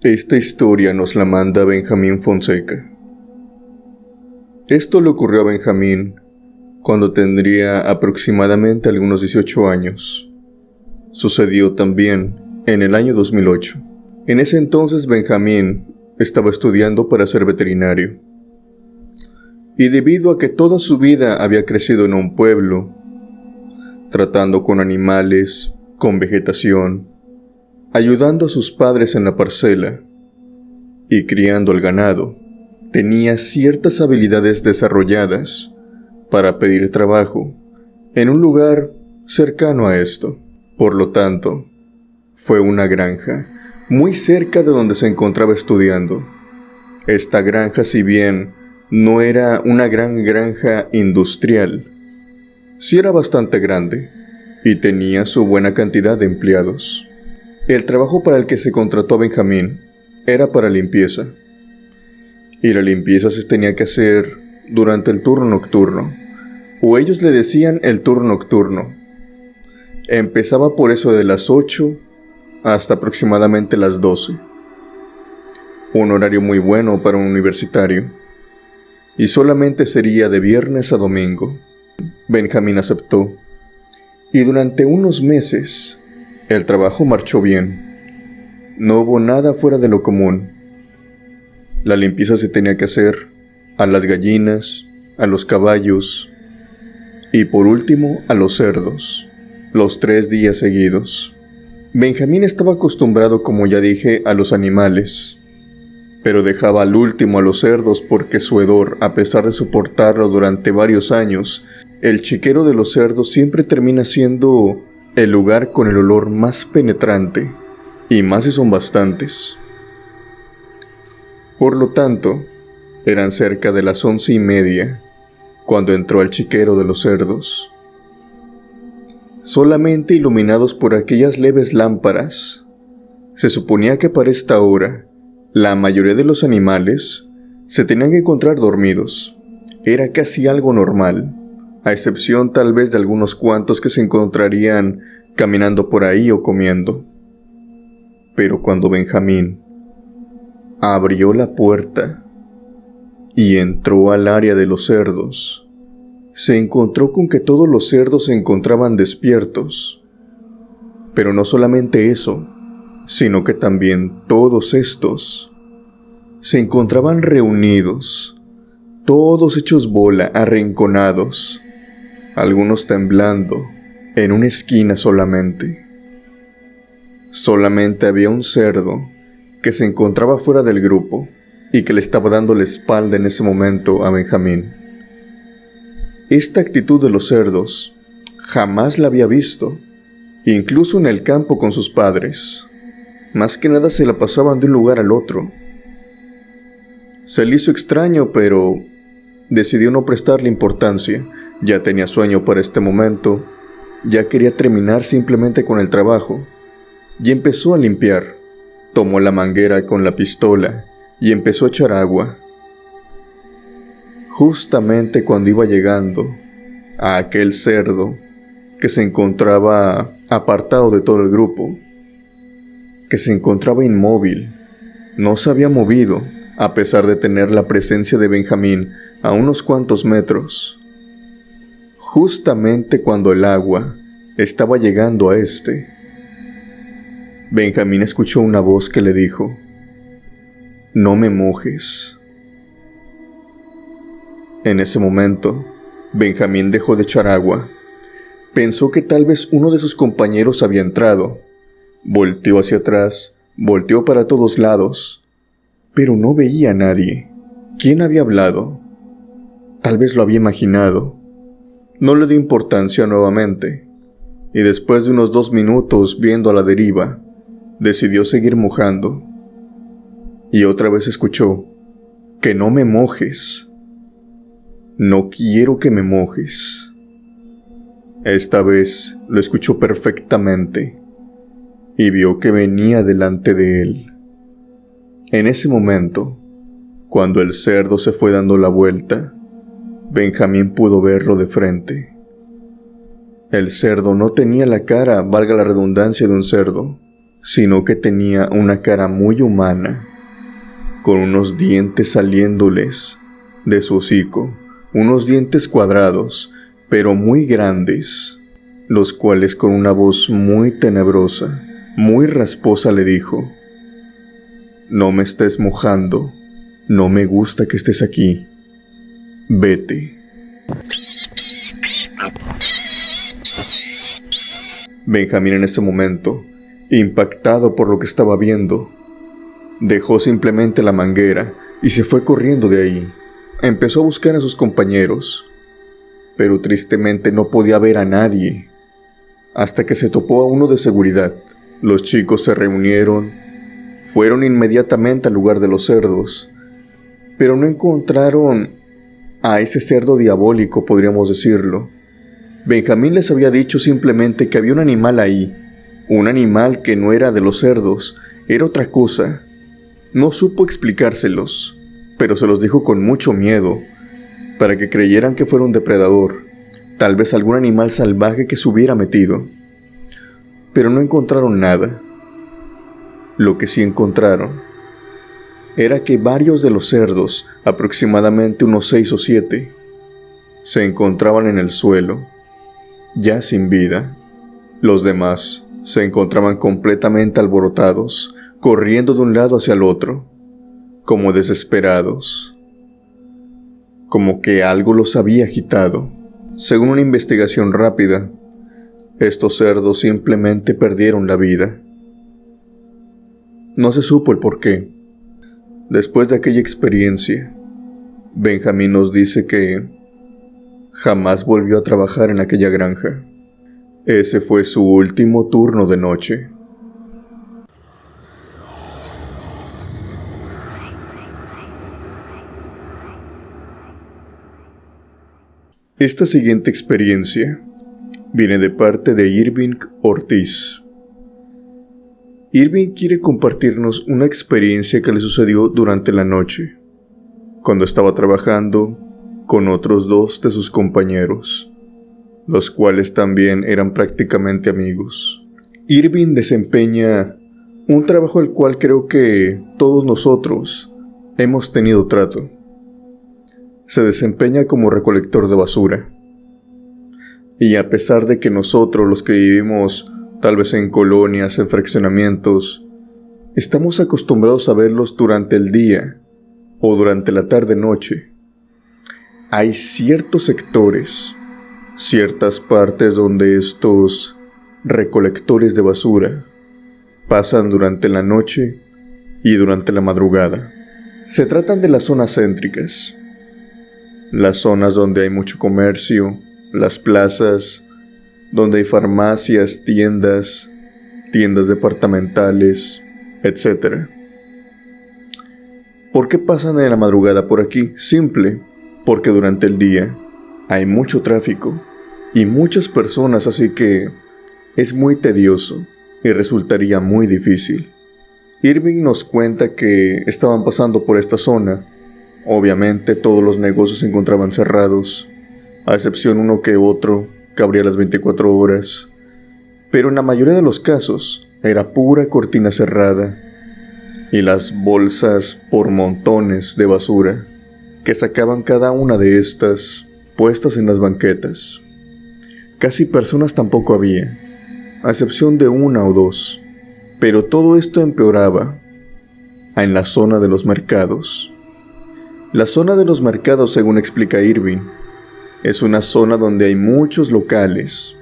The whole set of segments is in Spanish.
Esta historia nos la manda Benjamín Fonseca. Esto le ocurrió a Benjamín cuando tendría aproximadamente algunos 18 años. Sucedió también en el año 2008. En ese entonces Benjamín estaba estudiando para ser veterinario. Y debido a que toda su vida había crecido en un pueblo, tratando con animales, con vegetación, ayudando a sus padres en la parcela y criando el ganado, tenía ciertas habilidades desarrolladas para pedir trabajo en un lugar cercano a esto. Por lo tanto, fue una granja muy cerca de donde se encontraba estudiando. Esta granja, si bien no era una gran granja industrial, sí era bastante grande y tenía su buena cantidad de empleados. El trabajo para el que se contrató a Benjamín era para limpieza, y la limpieza se tenía que hacer durante el turno nocturno, o ellos le decían el turno nocturno. Empezaba por eso de las 8 hasta aproximadamente las 12. Un horario muy bueno para un universitario, y solamente sería de viernes a domingo. Benjamín aceptó, y durante unos meses el trabajo marchó bien. No hubo nada fuera de lo común. La limpieza se tenía que hacer a las gallinas, a los caballos y por último a los cerdos, los 3 días seguidos. Benjamín estaba acostumbrado, como ya dije, a los animales, pero dejaba al último a los cerdos porque su hedor, a pesar de soportarlo durante varios años, el chiquero de los cerdos siempre termina siendo el lugar con el olor más penetrante, y más si son bastantes. Por lo tanto, eran cerca de las 11:30 cuando entró al chiquero de los cerdos. Solamente iluminados por aquellas leves lámparas, se suponía que para esta hora, la mayoría de los animales se tenían que encontrar dormidos. Era casi algo normal, a excepción tal vez de algunos cuantos que se encontrarían caminando por ahí o comiendo. Pero cuando Benjamín abrió la puerta y entró al área de los cerdos, se encontró con que todos los cerdos se encontraban despiertos. Pero no solamente eso, sino que también todos estos se encontraban reunidos, todos hechos bola, arrinconados, algunos temblando, en una esquina solamente. Solamente había un cerdo que se encontraba fuera del grupo y que le estaba dando la espalda en ese momento a Benjamín. Esta actitud de los cerdos jamás la había visto, incluso en el campo con sus padres. Más que nada se la pasaban de un lugar al otro. Se le hizo extraño, pero decidió no prestarle importancia. Ya tenía sueño para este momento, ya quería terminar simplemente con el trabajo, y empezó a limpiar. Tomó la manguera con la pistola y empezó a echar agua. Justamente cuando iba llegando a aquel cerdo que se encontraba apartado de todo el grupo, que se encontraba inmóvil, no se había movido, a pesar de tener la presencia de Benjamín a unos cuantos metros. Justamente cuando el agua estaba llegando a Benjamín escuchó una voz que le dijo: «No me mojes». En ese momento, Benjamín dejó de echar agua. Pensó que tal vez uno de sus compañeros había entrado. Volteó hacia atrás, volteó para todos lados, pero no veía a nadie. ¿Quién había hablado? Tal vez lo había imaginado. No le dio importancia nuevamente, y después de unos 2 minutos viendo a la deriva, decidió seguir mojando. Y otra vez escuchó: «Que no me mojes. No quiero que me mojes». Esta vez lo escuchó perfectamente y vio que venía delante de él. En ese momento, cuando el cerdo se fue dando la vuelta, Benjamín pudo verlo de frente. El cerdo no tenía la cara, valga la redundancia, de un cerdo, sino que tenía una cara muy humana, con unos dientes saliéndoles de su hocico, unos dientes cuadrados, pero muy grandes, los cuales con una voz muy tenebrosa, muy rasposa le dijo: «No me estés mojando, no me gusta que estés aquí, vete». Benjamín en ese momento, impactado por lo que estaba viendo, dejó simplemente la manguera y se fue corriendo de ahí. Empezó a buscar a sus compañeros, pero tristemente no podía ver a nadie, hasta que se topó a uno de seguridad. Los chicos se reunieron, fueron inmediatamente al lugar de los cerdos, pero no encontraron a ese cerdo diabólico, podríamos decirlo. Benjamín les había dicho simplemente que había un animal ahí, un animal que no era de los cerdos, era otra cosa. No supo explicárselos, pero se los dijo con mucho miedo, para que creyeran que fuera un depredador, tal vez algún animal salvaje que se hubiera metido. Pero no encontraron nada. Lo que sí encontraron era que varios de los cerdos, aproximadamente unos 6 o 7, se encontraban en el suelo, ya sin vida. Los demás se encontraban completamente alborotados, corriendo de un lado hacia el otro, como desesperados, como que algo los había agitado. Según una investigación rápida, estos cerdos simplemente perdieron la vida. No se supo el porqué. Después de aquella experiencia, Benjamín nos dice que jamás volvió a trabajar en aquella granja. Ese fue su último turno de noche. Esta siguiente experiencia viene de parte de Irving Ortiz. Irving quiere compartirnos una experiencia que le sucedió durante la noche, cuando estaba trabajando con otros 2 de sus compañeros, los cuales también eran prácticamente amigos. Irving desempeña un trabajo al cual creo que todos nosotros hemos tenido trato. Se desempeña como recolector de basura. Y a pesar de que nosotros, los que vivimos tal vez en colonias, en fraccionamientos, estamos acostumbrados a verlos durante el día o durante la tarde-noche, hay ciertos sectores, ciertas partes donde estos recolectores de basura pasan durante la noche y durante la madrugada. Se tratan de las zonas céntricas, las zonas donde hay mucho comercio, las plazas, donde hay farmacias, tiendas departamentales, etc. ¿Por qué pasan en la madrugada por aquí? Simple, porque durante el día hay mucho tráfico y muchas personas, así que es muy tedioso y resultaría muy difícil. Irving nos cuenta que estaban pasando por esta zona. Obviamente todos los negocios se encontraban cerrados, a excepción uno que otro que abría las 24 horas, pero en la mayoría de los casos era pura cortina cerrada y las bolsas por montones de basura que sacaban cada una de estas puestas en las banquetas. Casi personas tampoco había, a excepción de 1 o 2, pero todo esto empeoraba en la zona de los mercados. La zona de los mercados, según explica Irving, es una zona donde hay muchos locales,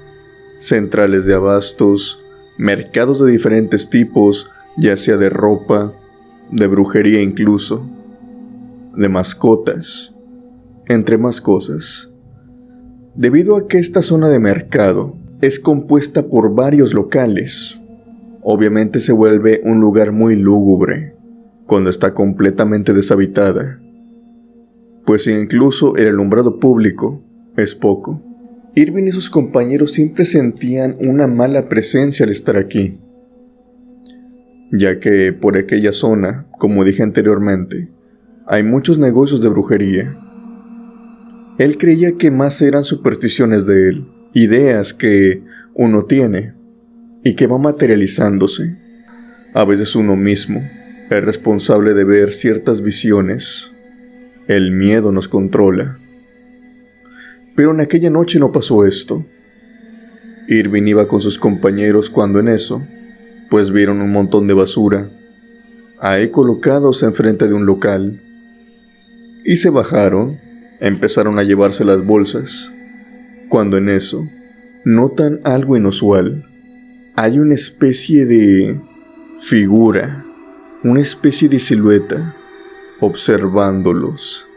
centrales de abastos, mercados de diferentes tipos, ya sea de ropa, de brujería incluso, de mascotas, entre más cosas. Debido a que esta zona de mercado es compuesta por varios locales, obviamente se vuelve un lugar muy lúgubre cuando está completamente deshabitada, pues incluso el alumbrado público es poco. Irving y sus compañeros siempre sentían una mala presencia al estar aquí, ya que por aquella zona, como dije anteriormente, hay muchos negocios de brujería. Él creía que más eran supersticiones de él, ideas que uno tiene y que va materializándose. A veces uno mismo es responsable de ver ciertas visiones. El miedo nos controla. Pero en aquella noche no pasó esto. Irving iba con sus compañeros cuando en eso, pues vieron un montón de basura, ahí colocados enfrente de un local. Y se bajaron, empezaron a llevarse las bolsas, cuando en eso, notan algo inusual. Hay una especie de figura, una especie de silueta, observándolos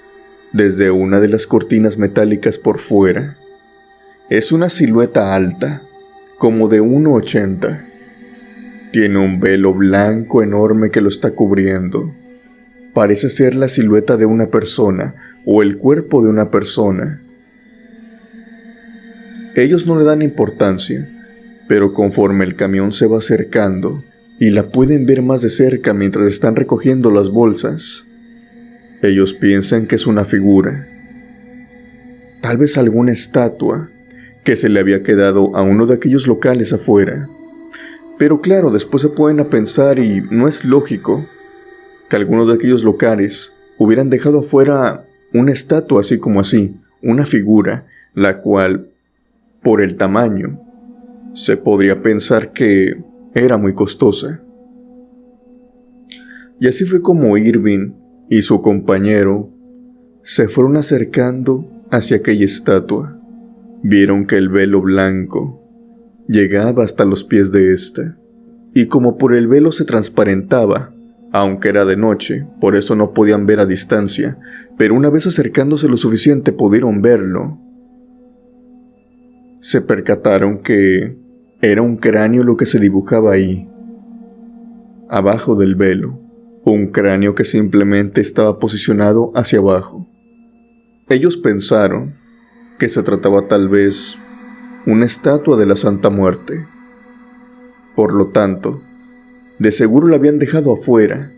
desde una de las cortinas metálicas por fuera. Es una silueta alta, como de 1,80. Tiene un velo blanco enorme que lo está cubriendo. Parece ser la silueta de una persona o el cuerpo de una persona. Ellos no le dan importancia, pero conforme el camión se va acercando y la pueden ver más de cerca mientras están recogiendo las bolsas, ellos piensan que es una figura. Tal vez alguna estatua que se le había quedado a uno de aquellos locales afuera. Pero claro, después se ponen a pensar y no es lógico que algunos de aquellos locales hubieran dejado afuera una estatua así como así, una figura, la cual, por el tamaño, se podría pensar que era muy costosa. Y así fue como Irving y su compañero se fueron acercando hacia aquella estatua. Vieron que el velo blanco llegaba hasta los pies de ésta, y como por el velo se transparentaba, aunque era de noche, por eso no podían ver a distancia, pero una vez acercándose lo suficiente pudieron verlo. Se percataron que era un cráneo lo que se dibujaba ahí, abajo del velo, un cráneo que simplemente estaba posicionado hacia abajo. Ellos pensaron que se trataba tal vez una estatua de la Santa Muerte. Por lo tanto, de seguro la habían dejado afuera,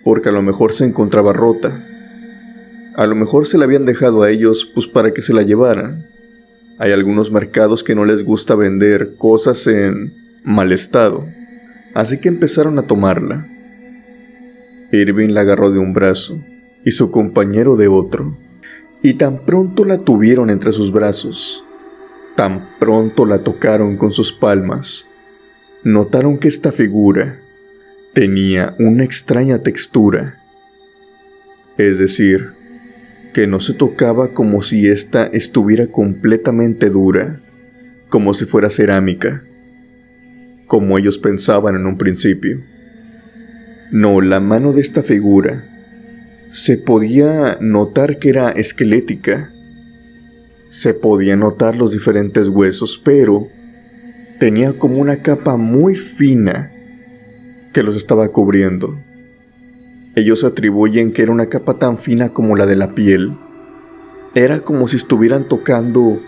porque a lo mejor se encontraba rota. A lo mejor se la habían dejado a ellos pues para que se la llevaran. Hay algunos mercados que no les gusta vender cosas en mal estado, así que empezaron a tomarla. Irving la agarró de un brazo y su compañero de otro. Y tan pronto la tuvieron entre sus brazos, tan pronto la tocaron con sus palmas, notaron que esta figura tenía una extraña textura. Es decir, que no se tocaba como si ésta estuviera completamente dura, como si fuera cerámica, como ellos pensaban en un principio. No, la mano de esta figura se podía notar que era esquelética. Se podía notar los diferentes huesos, pero tenía como una capa muy fina que los estaba cubriendo. Ellos atribuyen que era una capa tan fina como la de la piel. Era como si estuvieran tocando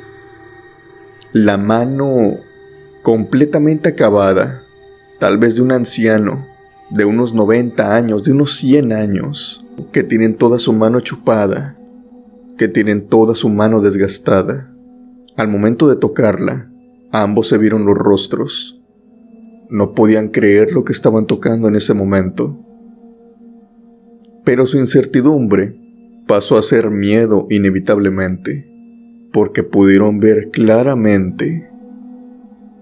la mano completamente acabada, tal vez de un anciano, de unos 90 años, de unos 100 años, que tienen toda su mano chupada, que tienen toda su mano desgastada. Al momento de tocarla, ambos se vieron los rostros. No podían creer lo que estaban tocando en ese momento. Pero su incertidumbre pasó a ser miedo inevitablemente, porque pudieron ver claramente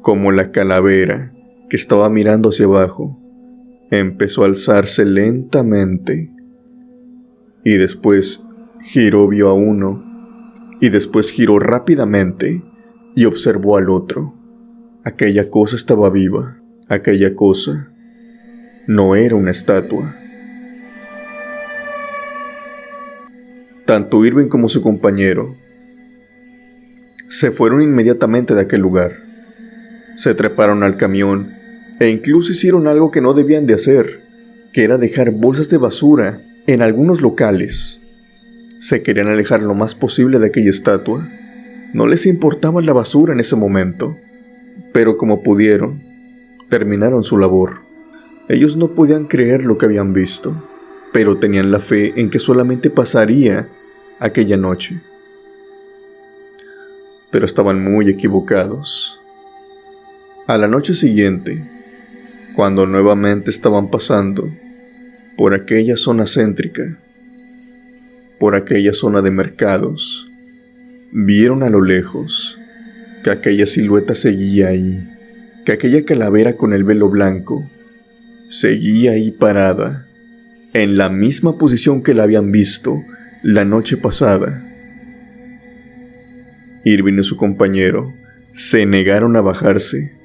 cómo la calavera que estaba mirando hacia abajo empezó a alzarse lentamente, y después giró, vio a uno, y después giró rápidamente y observó al otro. Aquella cosa estaba viva. Aquella cosa no era una estatua. Tanto Irving como su compañero se fueron inmediatamente de aquel lugar. Se treparon al camión e incluso hicieron algo que no debían de hacer, que era dejar bolsas de basura en algunos locales. Se querían alejar lo más posible de aquella estatua. No les importaba la basura en ese momento, pero como pudieron, terminaron su labor. Ellos no podían creer lo que habían visto, pero tenían la fe en que solamente pasaría aquella noche. Pero estaban muy equivocados. A la noche siguiente, cuando nuevamente estaban pasando por aquella zona céntrica, por aquella zona de mercados, vieron a lo lejos que aquella silueta seguía ahí, que aquella calavera con el velo blanco seguía ahí parada, en la misma posición que la habían visto la noche pasada. Irving y su compañero se negaron a bajarse.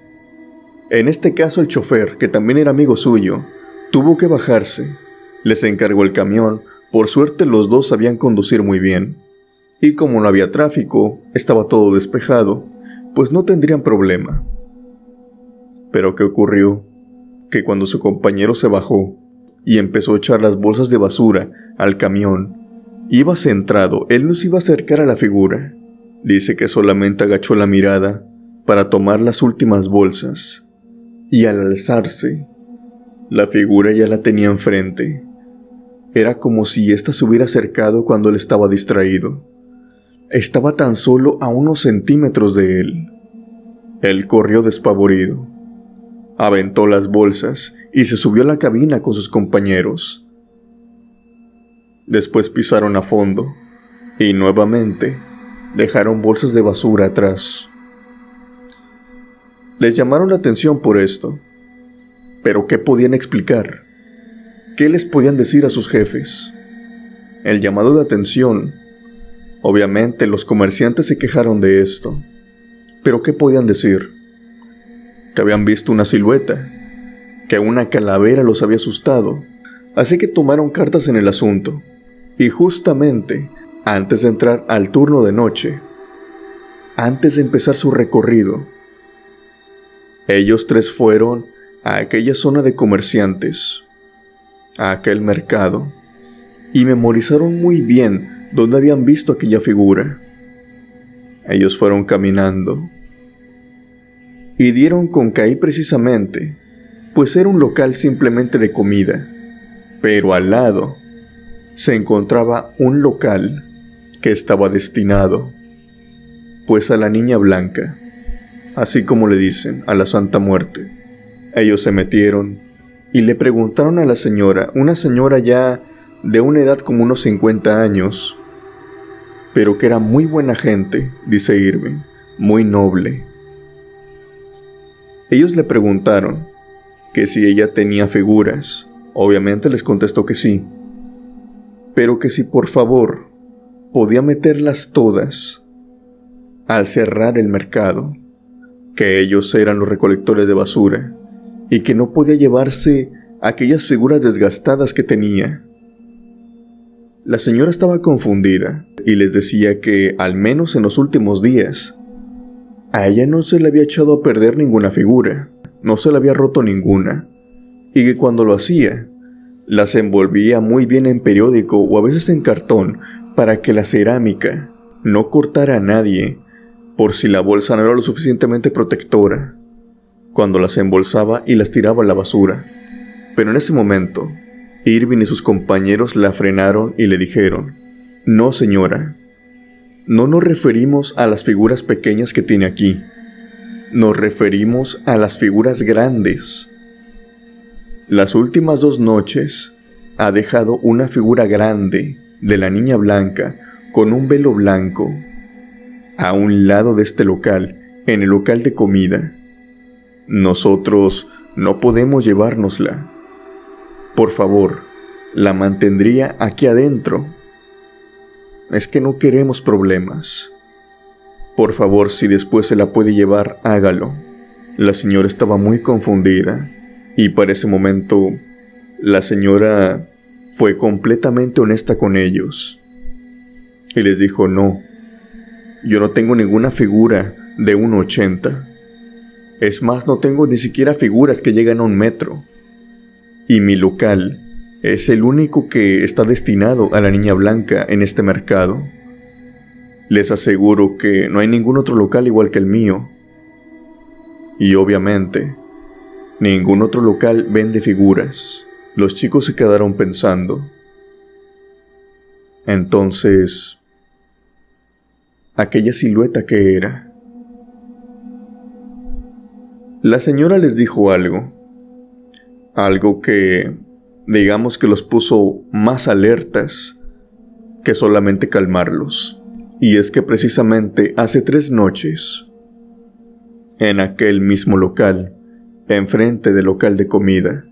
En este caso el chofer, que también era amigo suyo, tuvo que bajarse. Les encargó el camión. Por suerte los dos sabían conducir muy bien. Y como no había tráfico, estaba todo despejado, pues no tendrían problema. Pero ¿qué ocurrió? Que cuando su compañero se bajó y empezó a echar las bolsas de basura al camión, iba centrado, él no se iba a acercar a la figura. Dice que solamente agachó la mirada para tomar las últimas bolsas, y al alzarse, la figura ya la tenía enfrente. Era como si ésta se hubiera acercado cuando él estaba distraído. Estaba tan solo a unos centímetros de él. Él corrió despavorido, aventó las bolsas y se subió a la cabina con sus compañeros. Después pisaron a fondo y nuevamente dejaron bolsas de basura atrás. Les llamaron la atención por esto, pero ¿qué podían explicar? ¿Qué les podían decir a sus jefes? El llamado de atención. Obviamente los comerciantes se quejaron de esto, pero ¿qué podían decir? Que habían visto una silueta, que una calavera los había asustado, así que tomaron cartas en el asunto, y justamente antes de entrar al turno de noche, antes de empezar su recorrido, ellos tres fueron a aquella zona de comerciantes, a aquel mercado, y memorizaron muy bien dónde habían visto aquella figura. Ellos fueron caminando y dieron con que ahí precisamente, pues era un local simplemente de comida, pero al lado se encontraba un local que estaba destinado, pues a la niña blanca, así como le dicen, a la Santa Muerte. Ellos se metieron y le preguntaron a la señora, una señora ya de una edad como unos 50 años, pero que era muy buena gente, dice Irving, muy noble. Ellos le preguntaron que si ella tenía figuras. Obviamente les contestó que sí, pero que si por favor podía meterlas todas al cerrar el mercado, que ellos eran los recolectores de basura y que no podía llevarse aquellas figuras desgastadas que tenía. La señora estaba confundida y les decía que, al menos en los últimos días, a ella no se le había echado a perder ninguna figura, no se le había roto ninguna, y que cuando lo hacía, las envolvía muy bien en periódico o a veces en cartón para que la cerámica no cortara a nadie por si la bolsa no era lo suficientemente protectora, cuando las embolsaba y las tiraba a la basura. Pero en ese momento, Irving y sus compañeros la frenaron y le dijeron: «No, señora, no nos referimos a las figuras pequeñas que tiene aquí, nos referimos a las figuras grandes. Las últimas 2 noches ha dejado una figura grande de la niña blanca con un velo blanco a un lado de este local, en el local de comida. Nosotros no podemos llevárnosla. Por favor, la mantendría aquí adentro. Es que no queremos problemas. Por favor, si después se la puede llevar, hágalo». La señora estaba muy confundida y para ese momento la señora fue completamente honesta con ellos y les dijo: «No, yo no tengo ninguna figura de 1,80. Es más, no tengo ni siquiera figuras que llegan a 1 metro. Y mi local es el único que está destinado a la niña blanca en este mercado. Les aseguro que no hay ningún otro local igual que el mío. Y obviamente, ningún otro local vende figuras». Los chicos se quedaron pensando. Entonces, ¿aquella silueta qué era? La señora les dijo algo. algo que, digamos que los puso más alertas que solamente calmarlos. Y es que precisamente hace 3 noches, en aquel mismo local, enfrente del local de comida,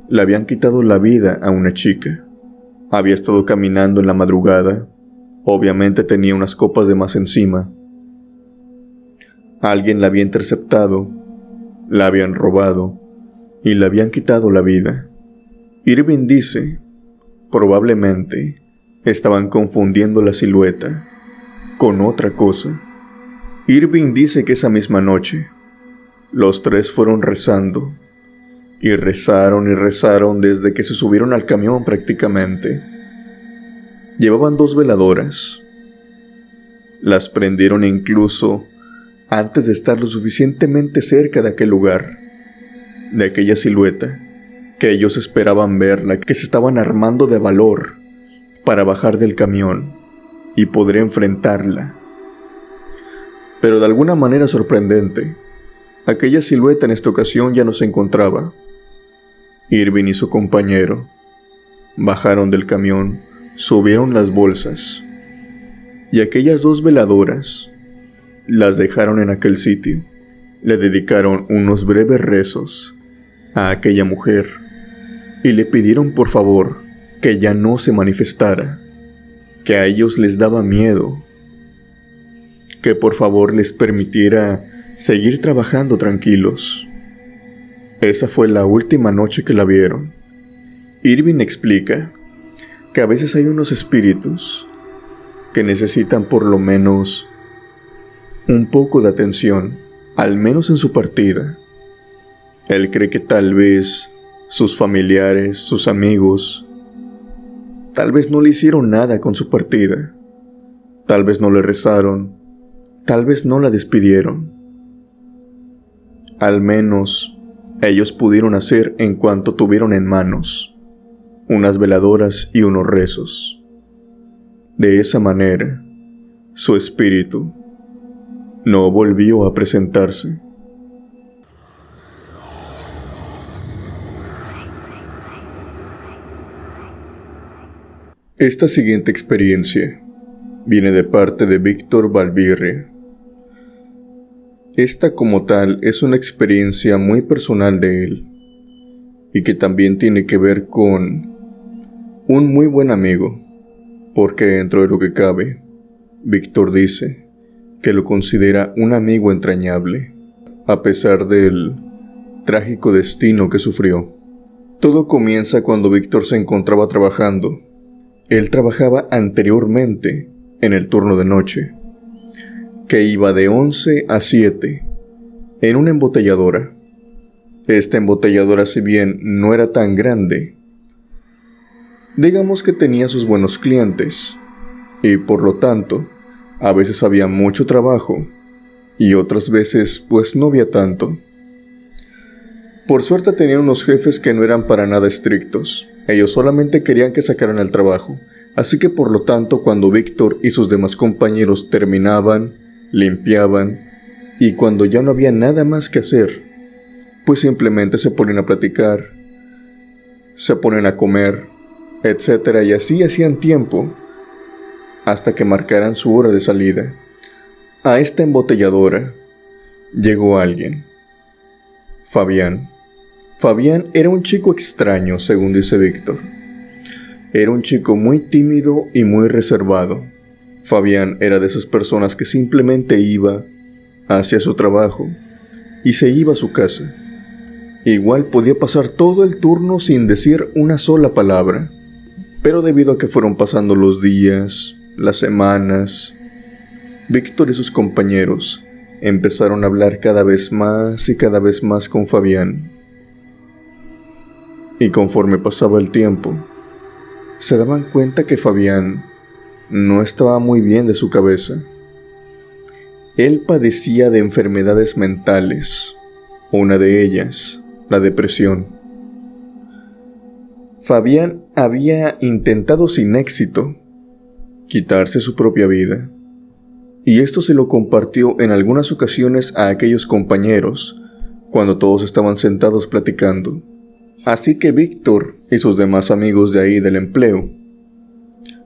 le habían quitado la vida a una chica. Había estado caminando en la madrugada, obviamente tenía unas copas de más encima. Alguien la había interceptado, la habían robado y le habían quitado la vida. Irving dice, probablemente estaban confundiendo la silueta con otra cosa. Irving dice que esa misma noche, los 3 fueron rezando, y rezaron desde que se subieron al camión prácticamente. Llevaban 2 veladoras. Las prendieron incluso antes de estar lo suficientemente cerca de aquel lugar, de aquella silueta, que ellos esperaban verla, que se estaban armando de valor para bajar del camión y poder enfrentarla. Pero de alguna manera sorprendente, aquella silueta en esta ocasión ya no se encontraba. Irving y su compañero bajaron del camión, subieron las bolsas, y aquellas 2 veladoras las dejaron en aquel sitio. Le dedicaron unos breves rezos a aquella mujer y le pidieron por favor que ya no se manifestara, que a ellos les daba miedo, que por favor les permitiera seguir trabajando tranquilos. Esa fue la última noche que la vieron. Irving explica que a veces hay unos espíritus que necesitan por lo menos un poco de atención, al menos en su partida. Él cree que tal vez sus familiares, sus amigos, tal vez no le hicieron nada con su partida, tal vez no le rezaron, tal vez no la despidieron. Al menos ellos pudieron hacer en cuanto tuvieron en manos unas veladoras y unos rezos. De esa manera, su espíritu no volvió a presentarse. Esta siguiente experiencia viene de parte de Víctor Valvierre. Esta como tal es una experiencia muy personal de él y que también tiene que ver con un muy buen amigo, porque dentro de lo que cabe, Víctor dice que lo considera un amigo entrañable, a pesar del trágico destino que sufrió. Todo comienza cuando Víctor se encontraba trabajando. Él trabajaba anteriormente en el turno de noche, que iba de 11 a 7, en una embotelladora. Esta embotelladora, si bien no era tan grande, digamos que tenía sus buenos clientes, y por lo tanto, a veces había mucho trabajo, y otras veces pues no había tanto. Por suerte tenía unos jefes que no eran para nada estrictos. Ellos solamente querían que sacaran el trabajo, así que por lo tanto cuando Víctor y sus demás compañeros terminaban, limpiaban, y cuando ya no había nada más que hacer, pues simplemente se ponen a platicar, se ponen a comer, etc. Y así hacían tiempo, hasta que marcaran su hora de salida. A esta embotelladora llegó alguien. Fabián. Fabián era un chico extraño, según dice Víctor. Era un chico muy tímido y muy reservado. Fabián era de esas personas que simplemente iba hacia su trabajo y se iba a su casa. Igual podía pasar todo el turno sin decir una sola palabra. Pero debido a que fueron pasando los días, las semanas, Víctor y sus compañeros empezaron a hablar cada vez más y cada vez más con Fabián. Y conforme pasaba el tiempo, se daban cuenta que Fabián no estaba muy bien de su cabeza. Él padecía de enfermedades mentales, una de ellas, la depresión. Fabián había intentado sin éxito quitarse su propia vida, y esto se lo compartió en algunas ocasiones a aquellos compañeros cuando todos estaban sentados platicando. Así que Víctor y sus demás amigos de ahí del empleo,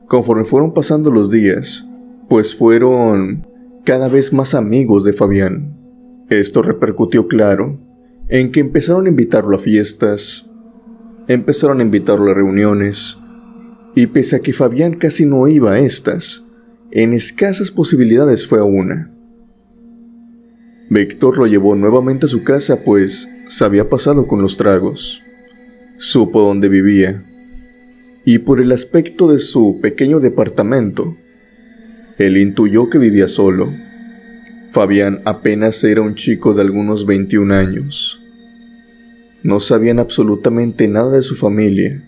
conforme fueron pasando los días, pues fueron cada vez más amigos de Fabián. Esto repercutió, claro, en que empezaron a invitarlo a fiestas, empezaron a invitarlo a reuniones, y pese a que Fabián casi no iba a estas, en escasas posibilidades fue a una. Víctor lo llevó nuevamente a su casa, pues se había pasado con los tragos. Supo dónde vivía, y por el aspecto de su pequeño departamento, él intuyó que vivía solo. Fabián apenas era un chico de algunos 21 años. No sabían absolutamente nada de su familia,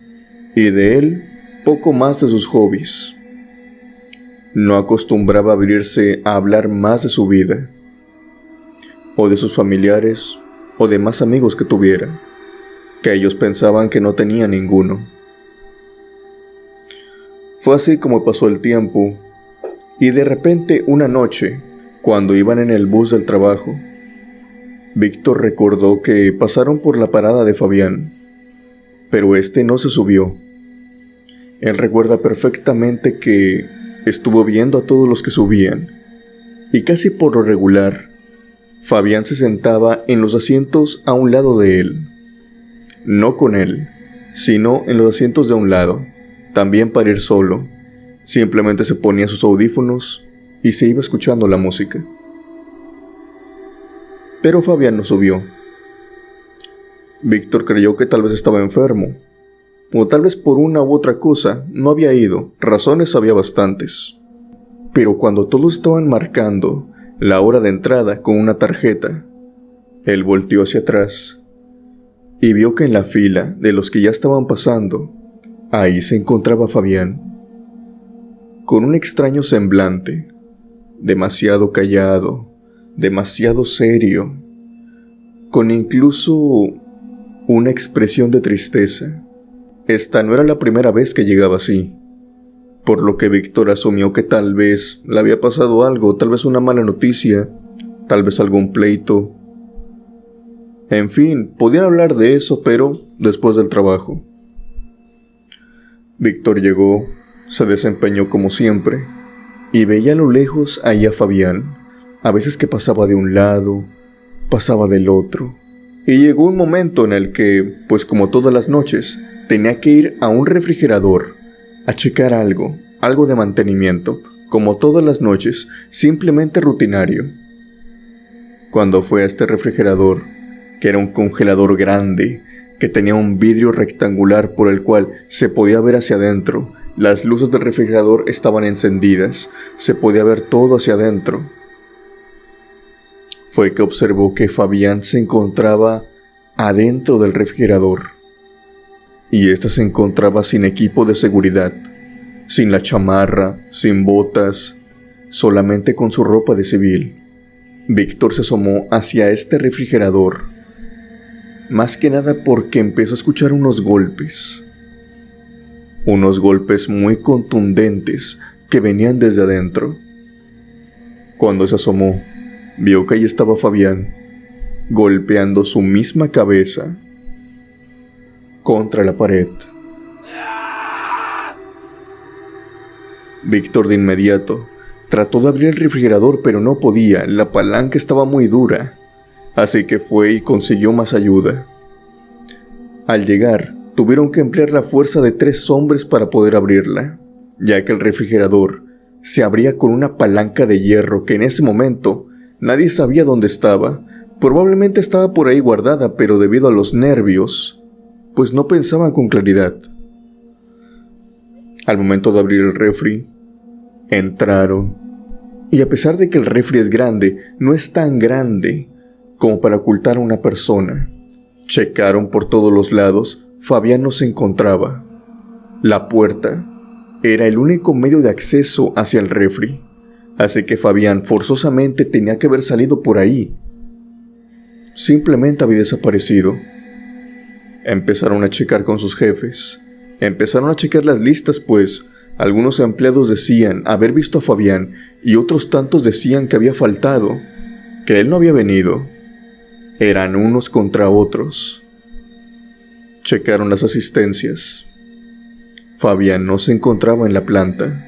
y de él poco más de sus hobbies. No acostumbraba a abrirse a hablar más de su vida, o de sus familiares, o de más amigos que tuviera, que ellos pensaban que no tenía ninguno. Fue así como pasó el tiempo, y de repente una noche, cuando iban en el bus del trabajo, Víctor recordó que pasaron por la parada de Fabián, pero este no se subió. Él recuerda perfectamente que estuvo viendo a todos los que subían, y casi por lo regular, Fabián se sentaba en los asientos a un lado de él. No con él, sino en los asientos de un lado, también para ir solo. Simplemente se ponía sus audífonos y se iba escuchando la música. Pero Fabián no subió. Víctor creyó que tal vez estaba enfermo, o tal vez por una u otra cosa no había ido. Razones había bastantes. Pero cuando todos estaban marcando la hora de entrada con una tarjeta, él volteó hacia atrás y vio que en la fila de los que ya estaban pasando, ahí se encontraba Fabián, con un extraño semblante, demasiado callado, demasiado serio, con incluso una expresión de tristeza. Esta no era la primera vez que llegaba así, por lo que Víctor asumió que tal vez le había pasado algo, tal vez una mala noticia, tal vez algún pleito. En fin, podían hablar de eso, pero después del trabajo. Víctor llegó, se desempeñó como siempre, y veía a lo lejos ahí a Fabián, a veces que pasaba de un lado, pasaba del otro. Y llegó un momento en el que, pues como todas las noches, tenía que ir a un refrigerador a checar algo de mantenimiento, como todas las noches, simplemente rutinario. Cuando fue a este refrigerador, que era un congelador grande, que tenía un vidrio rectangular por el cual se podía ver hacia adentro, las luces del refrigerador estaban encendidas, se podía ver todo hacia adentro, fue que observó que Fabián se encontraba adentro del refrigerador. Y éste se encontraba sin equipo de seguridad, sin la chamarra, sin botas, solamente con su ropa de civil. Víctor se asomó hacia este refrigerador, más que nada porque empezó a escuchar unos golpes muy contundentes que venían desde adentro. Cuando se asomó, vio que ahí estaba Fabián, golpeando su misma cabeza contra la pared. Víctor de inmediato trató de abrir el refrigerador, pero no podía, la palanca estaba muy dura, así que fue y consiguió más ayuda. Al llegar, tuvieron que emplear la fuerza de 3 hombres para poder abrirla, ya que el refrigerador se abría con una palanca de hierro que en ese momento nadie sabía dónde estaba. Probablemente estaba por ahí guardada, pero debido a los nervios, pues no pensaban con claridad. Al momento de abrir el refri, entraron, y a pesar de que el refri es grande, no es tan grande como para ocultar a una persona. Checaron por todos los lados, Fabián no se encontraba. La puerta era el único medio de acceso hacia el refri, así que Fabián forzosamente tenía que haber salido por ahí. Simplemente había desaparecido. Empezaron a checar con sus jefes. Empezaron a checar las listas, pues algunos empleados decían haber visto a Fabián y otros tantos decían que había faltado, que él no había venido. eran unos contra otros. Checaron las asistencias. Fabián no se encontraba en la planta.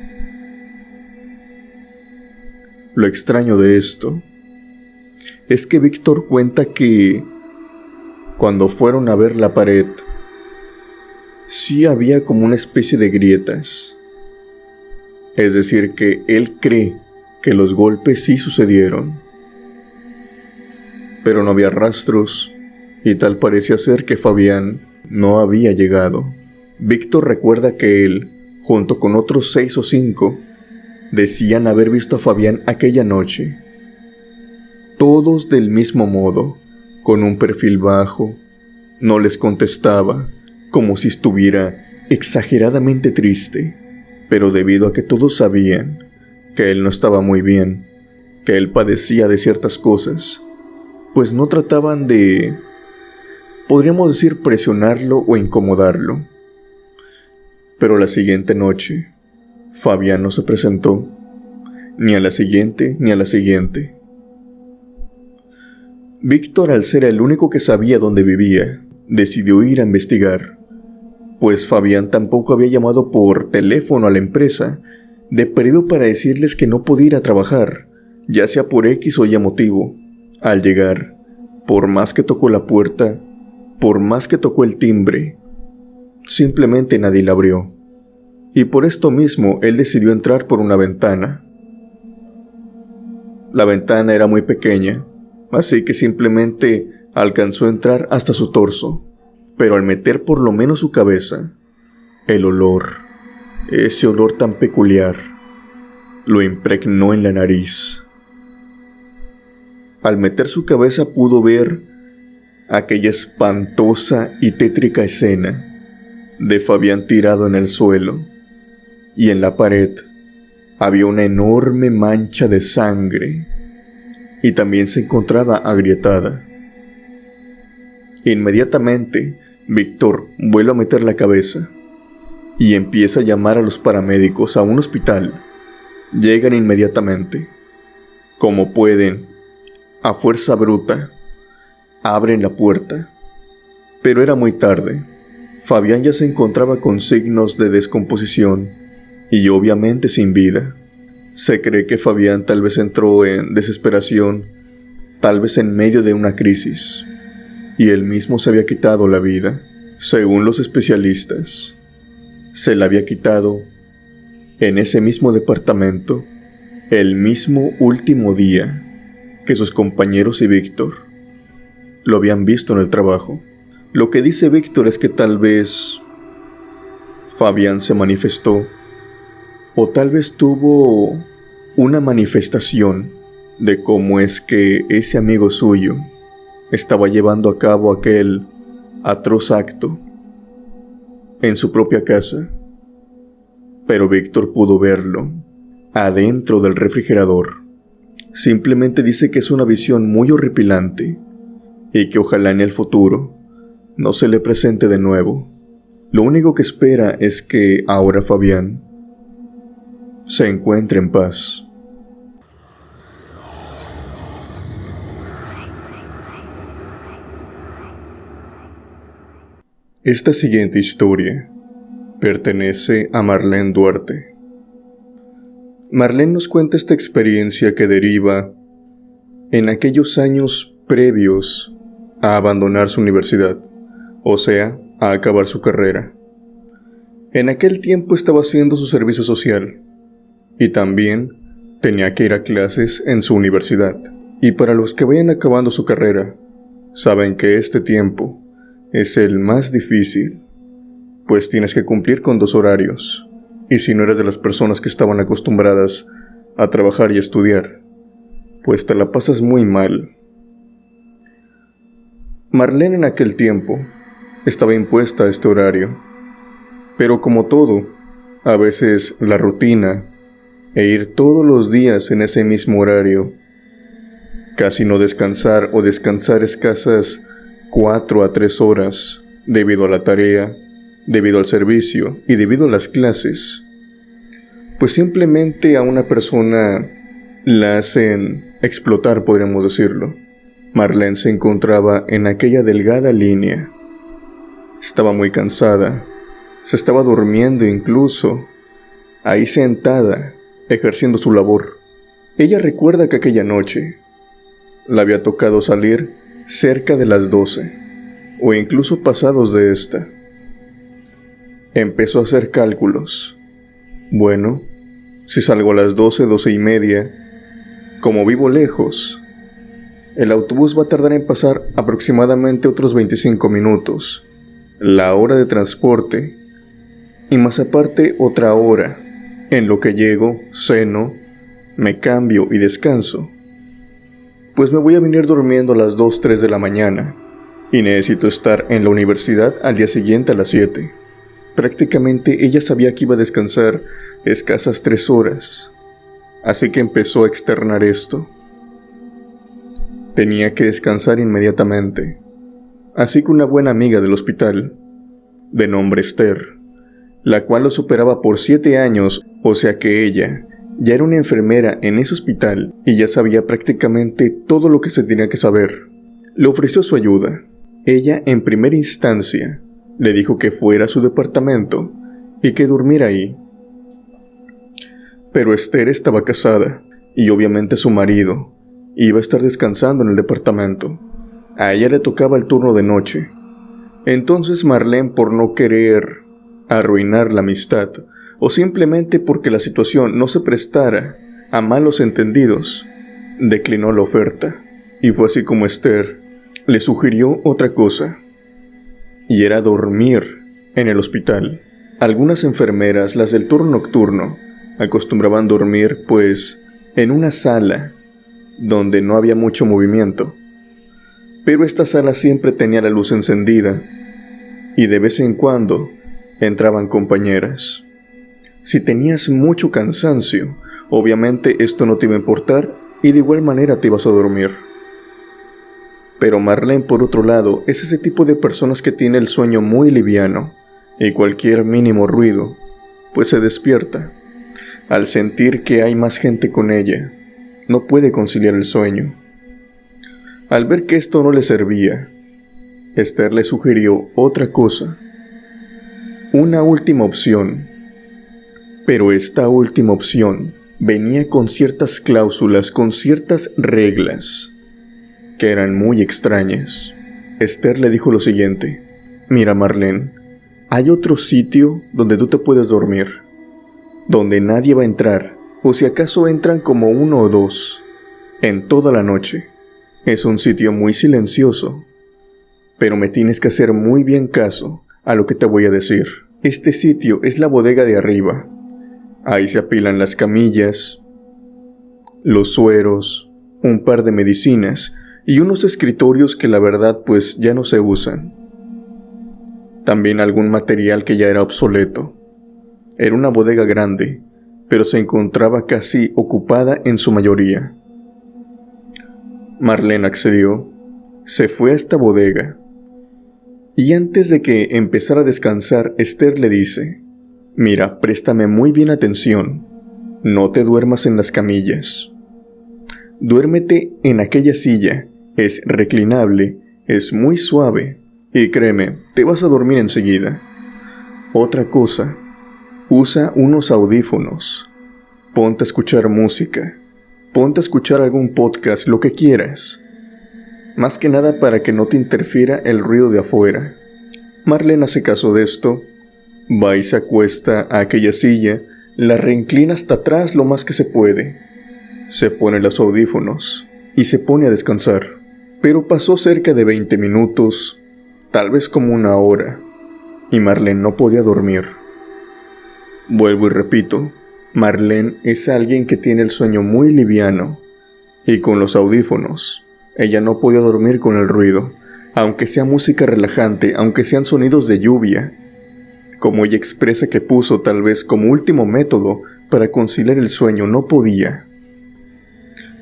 Lo extraño de esto es que Víctor cuenta que cuando fueron a ver la pared, sí había como una especie de grietas. Es decir, que él cree que los golpes sí sucedieron, pero no había rastros y tal parecía ser que Fabián no había llegado. Víctor recuerda que él, junto con otros 6 o 5, decían haber visto a Fabián aquella noche. Todos del mismo modo, con un perfil bajo, no les contestaba, como si estuviera exageradamente triste, pero debido a que todos sabían que él no estaba muy bien, que él padecía de ciertas cosas, pues no trataban de, podríamos decir, presionarlo o incomodarlo. Pero la siguiente noche, Fabián no se presentó, ni a la siguiente ni a la siguiente. Víctor, al ser el único que sabía dónde vivía, decidió ir a investigar, pues Fabián tampoco había llamado por teléfono a la empresa, de perdido para decirles que no podía ir a trabajar, ya sea por X o Y motivo. Al llegar, por más que tocó la puerta, por más que tocó el timbre, simplemente nadie la abrió. Y por esto mismo, él decidió entrar por una ventana. La ventana era muy pequeña, así que simplemente alcanzó a entrar hasta su torso, pero al meter por lo menos su cabeza, el olor, ese olor tan peculiar, lo impregnó en la nariz. Al meter su cabeza pudo ver aquella espantosa y tétrica escena de Fabián tirado en el suelo, y en la pared había una enorme mancha de sangre y también se encontraba agrietada. Inmediatamente, Víctor vuelve a meter la cabeza y empieza a llamar a los paramédicos a un hospital. Llegan inmediatamente. Como pueden, a fuerza bruta, abren la puerta. Pero era muy tarde. Fabián ya se encontraba con signos de descomposición y obviamente sin vida. Se cree que Fabián tal vez entró en desesperación, tal vez en medio de una crisis, y él mismo se había quitado la vida. Según los especialistas, se la había quitado en ese mismo departamento, el mismo último día que sus compañeros y Víctor lo habían visto en el trabajo. Lo que dice Víctor es que tal vez Fabián se manifestó, o tal vez tuvo una manifestación de cómo es que ese amigo suyo estaba llevando a cabo aquel atroz acto en su propia casa. Pero Víctor pudo verlo adentro del refrigerador. Simplemente dice que es una visión muy horripilante y que ojalá en el futuro no se le presente de nuevo. Lo único que espera es que ahora Fabián se encuentre en paz. Esta siguiente historia pertenece a Marlene Duarte. Marlene nos cuenta esta experiencia que deriva en aquellos años previos a abandonar su universidad, o sea, a acabar su carrera. En aquel tiempo estaba haciendo su servicio social y también tenía que ir a clases en su universidad. Y para los que vayan acabando su carrera, saben que este tiempo es el más difícil, pues tienes que cumplir con 2 horarios, y si no eres de las personas que estaban acostumbradas a trabajar y estudiar, pues te la pasas muy mal. Marlene en aquel tiempo estaba impuesta a este horario, pero como todo, a veces la rutina e ir todos los días en ese mismo horario, casi no descansar o descansar escasas 4 a 3 horas debido a la tarea, debido al servicio y debido a las clases, pues simplemente a una persona la hacen explotar, podríamos decirlo. Marlene se encontraba en aquella delgada línea. Estaba muy cansada, se estaba durmiendo incluso, ahí sentada, ejerciendo su labor. Ella recuerda que aquella noche le había tocado salir cerca de las 12, o incluso pasados de esta. Empezó a hacer cálculos. Bueno, si salgo a las 12, 12:30, como vivo lejos, el autobús va a tardar en pasar aproximadamente otros 25 minutos, la hora de transporte, y más aparte otra hora, en lo que llego, ceno, me cambio y descanso. Pues me voy a venir durmiendo a las 2, 3 de la mañana, y necesito estar en la universidad al día siguiente a las 7. Prácticamente ella sabía que iba a descansar escasas 3 horas, así que empezó a externar esto. Tenía que descansar inmediatamente, así que una buena amiga del hospital, de nombre Esther, la cual lo superaba por 7 años, o sea que ella ya era una enfermera en ese hospital y ya sabía prácticamente todo lo que se tenía que saber, le ofreció su ayuda. Ella, en primera instancia, le dijo que fuera a su departamento y que durmiera ahí. Pero Esther estaba casada y obviamente su marido iba a estar descansando en el departamento. A ella le tocaba el turno de noche. Entonces Marlene, por no querer arruinar la amistad o simplemente porque la situación no se prestara a malos entendidos, declinó la oferta. Y fue así como Esther le sugirió otra cosa, y era dormir en el hospital. Algunas enfermeras, las del turno nocturno, acostumbraban dormir pues en una sala donde no había mucho movimiento, pero esta sala siempre tenía la luz encendida y de vez en cuando entraban compañeras. Si tenías mucho cansancio, obviamente esto no te iba a importar y de igual manera te ibas a dormir. Pero Marlene, por otro lado, es ese tipo de personas que tiene el sueño muy liviano y cualquier mínimo ruido, pues se despierta. Al sentir que hay más gente con ella, no puede conciliar el sueño. Al ver que esto no le servía, Esther le sugirió otra cosa, una última opción. Pero esta última opción venía con ciertas cláusulas, con ciertas reglas que eran muy extrañas. Esther le dijo lo siguiente: mira Marlene, hay otro sitio donde tú te puedes dormir, donde nadie va a entrar, o si acaso entran como 1 o 2, en toda la noche. Es un sitio muy silencioso, pero me tienes que hacer muy bien caso a lo que te voy a decir. Este sitio es la bodega de arriba. Ahí se apilan las camillas, los sueros, un par de medicinas y unos escritorios que la verdad pues ya no se usan. También algún material que ya era obsoleto. Era una bodega grande, pero se encontraba casi ocupada en su mayoría. Marlene accedió, se fue a esta bodega, y antes de que empezara a descansar, Esther le dice: mira, préstame muy bien atención, no te duermas en las camillas. Duérmete en aquella silla, es reclinable, es muy suave, y créeme, te vas a dormir enseguida. Otra cosa, usa unos audífonos, ponte a escuchar música, ponte a escuchar algún podcast, lo que quieras. Más que nada para que no te interfiera el ruido de afuera. Marlene hace caso de esto, va y se acuesta a aquella silla, la reinclina hasta atrás lo más que se puede. Se pone los audífonos y se pone a descansar. Pero pasó cerca de 20 minutos, tal vez como 1 hora, y Marlene no podía dormir. Vuelvo y repito, Marlene es alguien que tiene el sueño muy liviano, y con los audífonos, ella no podía dormir con el ruido, aunque sea música relajante, aunque sean sonidos de lluvia, como ella expresa que puso tal vez como último método para conciliar el sueño, no podía.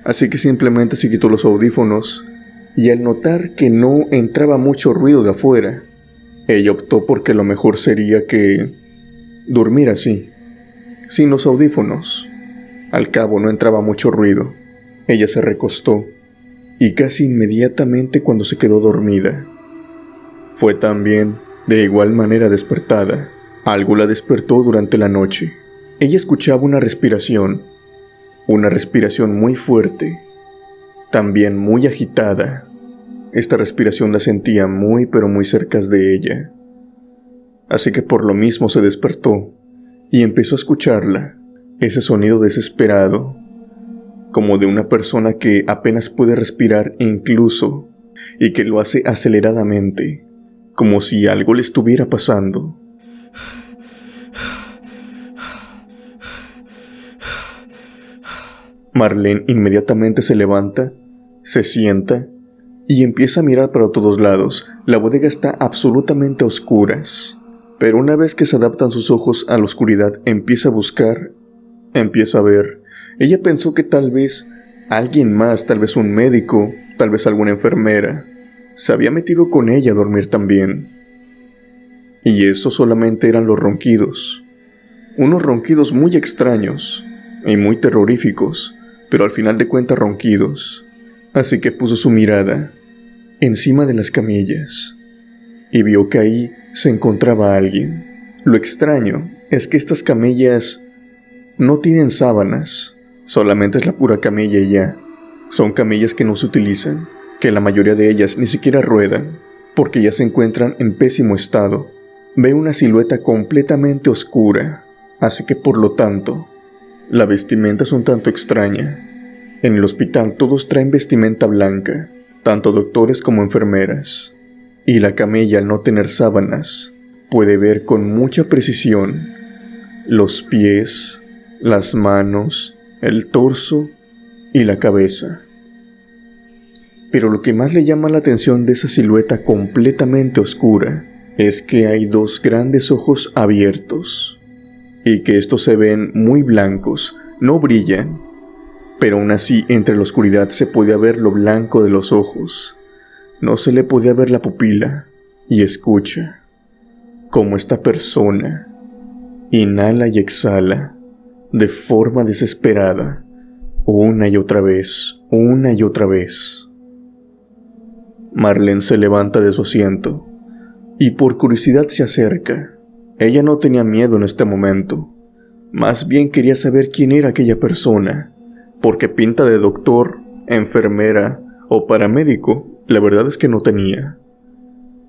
Así que simplemente se quitó los audífonos, y al notar que no entraba mucho ruido de afuera, ella optó porque lo mejor sería que durmiera así, sin los audífonos. Al cabo no entraba mucho ruido. Ella se recostó y casi inmediatamente cuando se quedó dormida. Fue también, de igual manera, despertada. Algo la despertó durante la noche. Ella escuchaba una respiración muy fuerte, también muy agitada. Esta respiración la sentía muy pero muy cerca de ella. Así que por lo mismo se despertó y empezó a escucharla, ese sonido desesperado, como de una persona que apenas puede respirar incluso, y que lo hace aceleradamente, como si algo le estuviera pasando. Marlene inmediatamente se levanta, se sienta y empieza a mirar para todos lados. La bodega está absolutamente a oscuras, pero una vez que se adaptan sus ojos a la oscuridad, empieza a buscar, empieza a ver. Ella pensó que tal vez alguien más, tal vez un médico, tal vez alguna enfermera, se había metido con ella a dormir también. Y eso solamente eran los ronquidos. Unos ronquidos muy extraños y muy terroríficos, pero al final de cuentas ronquidos. Así que puso su mirada encima de las camillas y vio que ahí se encontraba alguien. Lo extraño es que estas camillas no tienen sábanas, solamente es la pura camilla y ya. Son camillas que no se utilizan, que la mayoría de ellas ni siquiera ruedan, porque ya se encuentran en pésimo estado. Ve una silueta completamente oscura, así que por lo tanto, la vestimenta es un tanto extraña. En el hospital todos traen vestimenta blanca, tanto doctores como enfermeras. Y la camilla, al no tener sábanas, puede ver con mucha precisión los pies, las manos, el torso y la cabeza. Pero lo que más le llama la atención de esa silueta completamente oscura es que hay dos grandes ojos abiertos, y que estos se ven muy blancos, no brillan, pero aún así entre la oscuridad se podía ver lo blanco de los ojos. No se le podía ver la pupila, y escucha cómo esta persona inhala y exhala de forma desesperada, una y otra vez, una y otra vez. Marlene se levanta de su asiento y por curiosidad se acerca. Ella no tenía miedo en este momento, más bien quería saber quién era aquella persona, porque pinta de doctor, enfermera o paramédico, la verdad es que no tenía.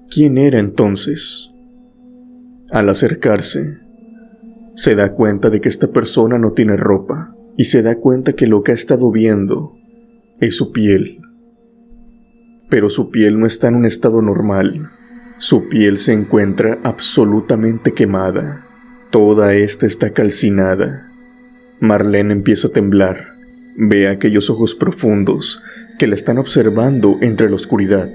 ¿Quién era entonces? Al acercarse, se da cuenta de que esta persona no tiene ropa, y se da cuenta que lo que ha estado viendo es su piel. Pero su piel no está en un estado normal. Su piel se encuentra absolutamente quemada. Toda esta está calcinada. Marlene empieza a temblar. Ve aquellos ojos profundos que la están observando entre la oscuridad.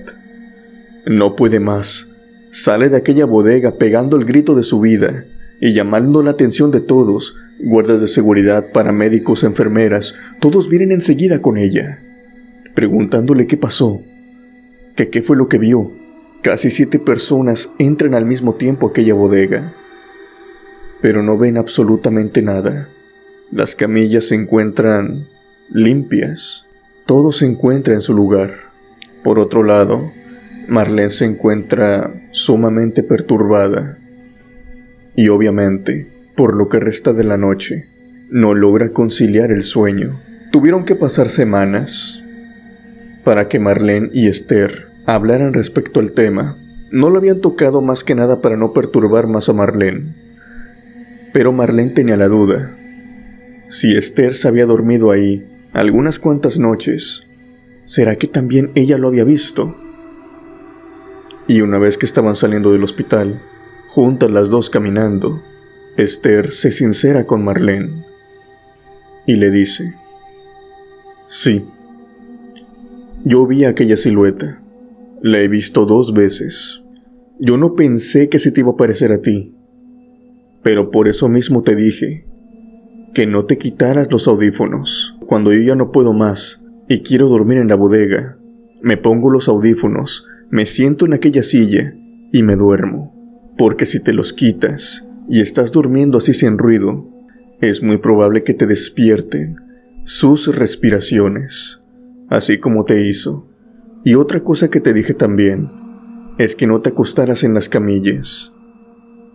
No puede más. Sale de aquella bodega pegando el grito de su vida y llamando la atención de todos. Guardas de seguridad, paramédicos, enfermeras, todos vienen enseguida con ella, preguntándole qué pasó, que qué fue lo que vio. Casi 7 personas entran al mismo tiempo a aquella bodega, pero no ven absolutamente nada. Las camillas se encuentran limpias, todo se encuentra en su lugar. Por otro lado, Marlene se encuentra sumamente perturbada y obviamente, por lo que resta de la noche, no logra conciliar el sueño. Tuvieron que pasar semanas para que Marlene y Esther hablaran respecto al tema. No lo habían tocado más que nada para no perturbar más a Marlene. Pero Marlene tenía la duda. Si Esther se había dormido ahí algunas cuantas noches, ¿será que también ella lo había visto? Y una vez que estaban saliendo del hospital, juntas las dos caminando, Esther se sincera con Marlene y le dice: sí, yo vi aquella silueta, la he visto 2 veces. Yo no pensé que se te iba a parecer a ti, pero por eso mismo te dije que no te quitaras los audífonos. Cuando yo ya no puedo más y quiero dormir en la bodega, me pongo los audífonos, me siento en aquella silla y me duermo, porque si te los quitas y estás durmiendo así sin ruido, es muy probable que te despierten sus respiraciones, así como te hizo. Y otra cosa que te dije también, es que no te acostaras en las camillas,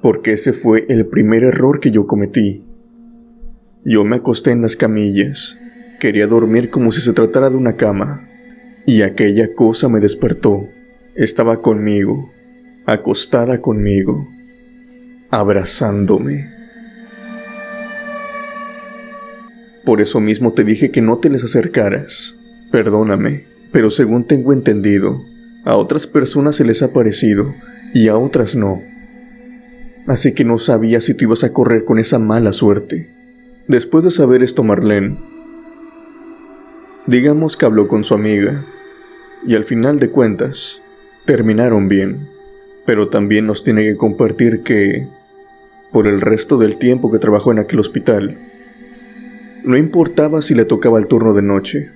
porque ese fue el primer error que yo cometí. Yo me acosté en las camillas, quería dormir como si se tratara de una cama, y aquella cosa me despertó. Estaba conmigo, acostada conmigo, abrazándome. Por eso mismo te dije que no te les acercaras. Perdóname, pero según tengo entendido, a otras personas se les ha parecido y a otras no. Así que no sabía si tú ibas a correr con esa mala suerte. Después de saber esto, Marlene, digamos que habló con su amiga, y al final de cuentas, terminaron bien. Pero también nos tiene que compartir que, por el resto del tiempo que trabajó en aquel hospital, no importaba si le tocaba el turno de noche,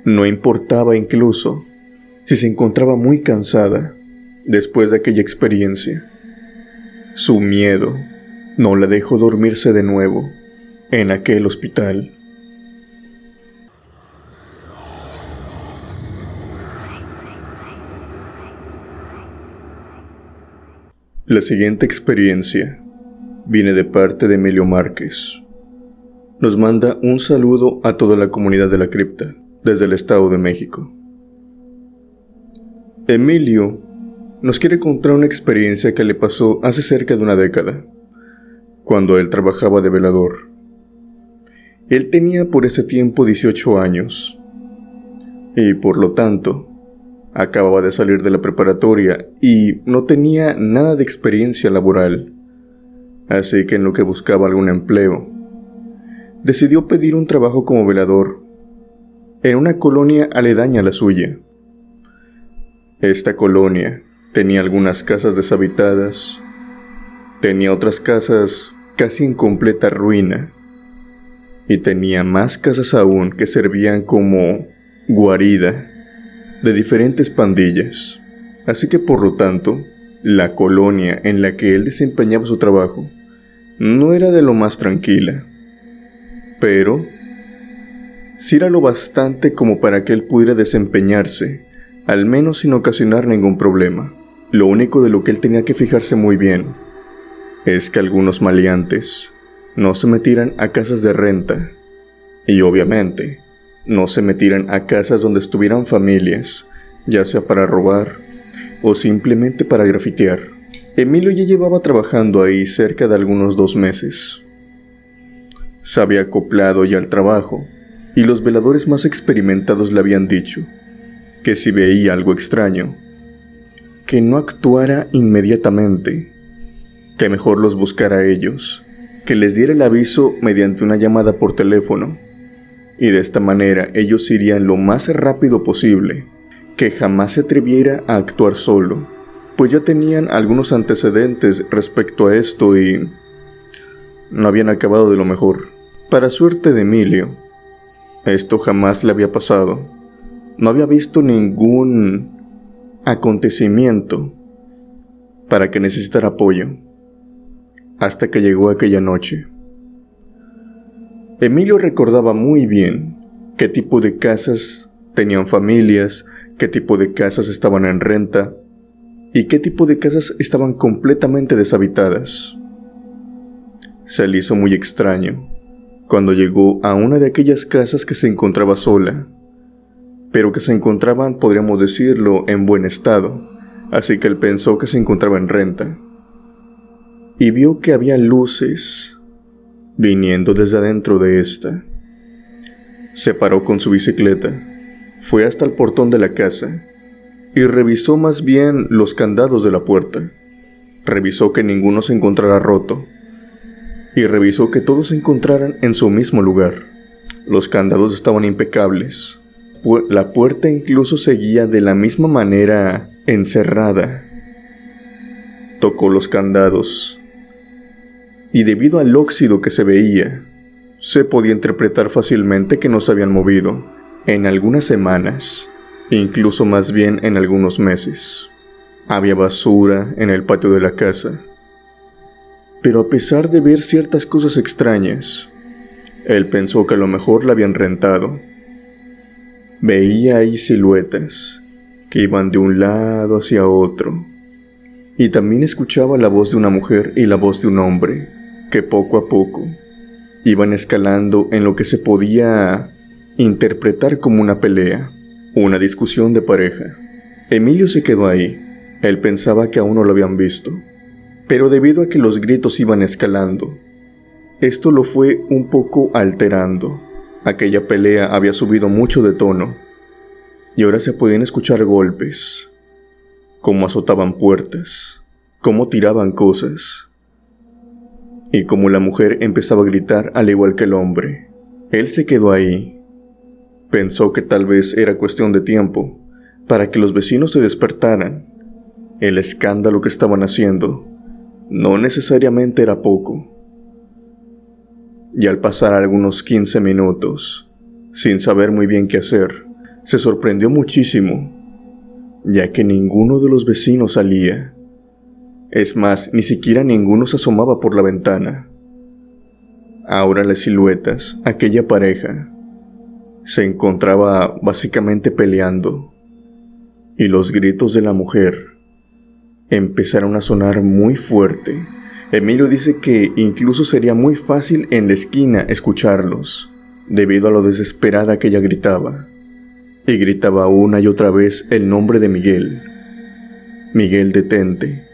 no importaba incluso si se encontraba muy cansada después de aquella experiencia. Su miedo no la dejó dormirse de nuevo en aquel hospital. La siguiente experiencia viene de parte de Emilio Márquez. Nos manda un saludo a toda la comunidad de la cripta, desde el Estado de México. Emilio nos quiere contar una experiencia que le pasó hace cerca de una década, cuando él trabajaba de velador. Él tenía por ese tiempo 18 años, y por lo tanto, acababa de salir de la preparatoria y no tenía nada de experiencia laboral, así que en lo que buscaba algún empleo, decidió pedir un trabajo como velador en una colonia aledaña a la suya. Esta colonia tenía algunas casas deshabitadas, tenía otras casas casi en completa ruina, y tenía más casas aún que servían como guarida de diferentes pandillas. Así que por lo tanto, la colonia en la que él desempeñaba su trabajo no era de lo más tranquila, pero sí era lo bastante como para que él pudiera desempeñarse, al menos sin ocasionar ningún problema. Lo único de lo que él tenía que fijarse muy bien es que algunos maleantes no se metieran a casas de renta, y obviamente no se metieran a casas donde estuvieran familias, ya sea para robar o simplemente para grafitear. Emilio ya llevaba trabajando ahí cerca de algunos 2 meses. Se había acoplado ya al trabajo, y los veladores más experimentados le habían dicho que si veía algo extraño, que no actuara inmediatamente, que mejor los buscara a ellos, que les diera el aviso mediante una llamada por teléfono, y de esta manera ellos irían lo más rápido posible, que jamás se atreviera a actuar solo, pues ya tenían algunos antecedentes respecto a esto y no habían acabado de lo mejor. Para suerte de Emilio, esto jamás le había pasado. No había visto ningún acontecimiento para que necesitara apoyo, hasta que llegó aquella noche. Emilio recordaba muy bien qué tipo de casas tenían familias, qué tipo de casas estaban en renta y qué tipo de casas estaban completamente deshabitadas. Se le hizo muy extraño cuando llegó a una de aquellas casas que se encontraba sola, pero que se encontraban, podríamos decirlo, en buen estado, así que él pensó que se encontraba en renta, y vio que había luces viniendo desde adentro de esta. Se paró con su bicicleta, fue hasta el portón de la casa y revisó más bien los candados de la puerta. Revisó que ninguno se encontrara roto y revisó que todos se encontraran en su mismo lugar. Los candados estaban impecables. La puerta incluso seguía de la misma manera encerrada. Tocó los candados y debido al óxido que se veía, se podía interpretar fácilmente que no se habían movido en algunas semanas, incluso más bien en algunos meses. Había basura en el patio de la casa, pero a pesar de ver ciertas cosas extrañas, él pensó que a lo mejor la habían rentado. Veía ahí siluetas que iban de un lado hacia otro, y también escuchaba la voz de una mujer y la voz de un hombre, que poco a poco iban escalando en lo que se podía interpretar como una pelea, una discusión de pareja. Emilio se quedó ahí. Él pensaba que aún no lo habían visto, pero debido a que los gritos iban escalando, esto lo fue un poco alterando. Aquella pelea había subido mucho de tono, y ahora se podían escuchar golpes, cómo azotaban puertas, cómo tiraban cosas, y cómo la mujer empezaba a gritar al igual que el hombre. Él se quedó ahí. Pensó que tal vez era cuestión de tiempo para que los vecinos se despertaran. El escándalo que estaban haciendo no necesariamente era poco. Y al pasar algunos 15 minutos, sin saber muy bien qué hacer, se sorprendió muchísimo, ya que ninguno de los vecinos salía. Es más, ni siquiera ninguno se asomaba por la ventana. Ahora las siluetas, aquella pareja, se encontraba básicamente peleando, y los gritos de la mujer empezaron a sonar muy fuerte. Emilio dice que incluso sería muy fácil en la esquina escucharlos, debido a lo desesperada que ella gritaba. Y gritaba una y otra vez el nombre de Miguel. Miguel, detente,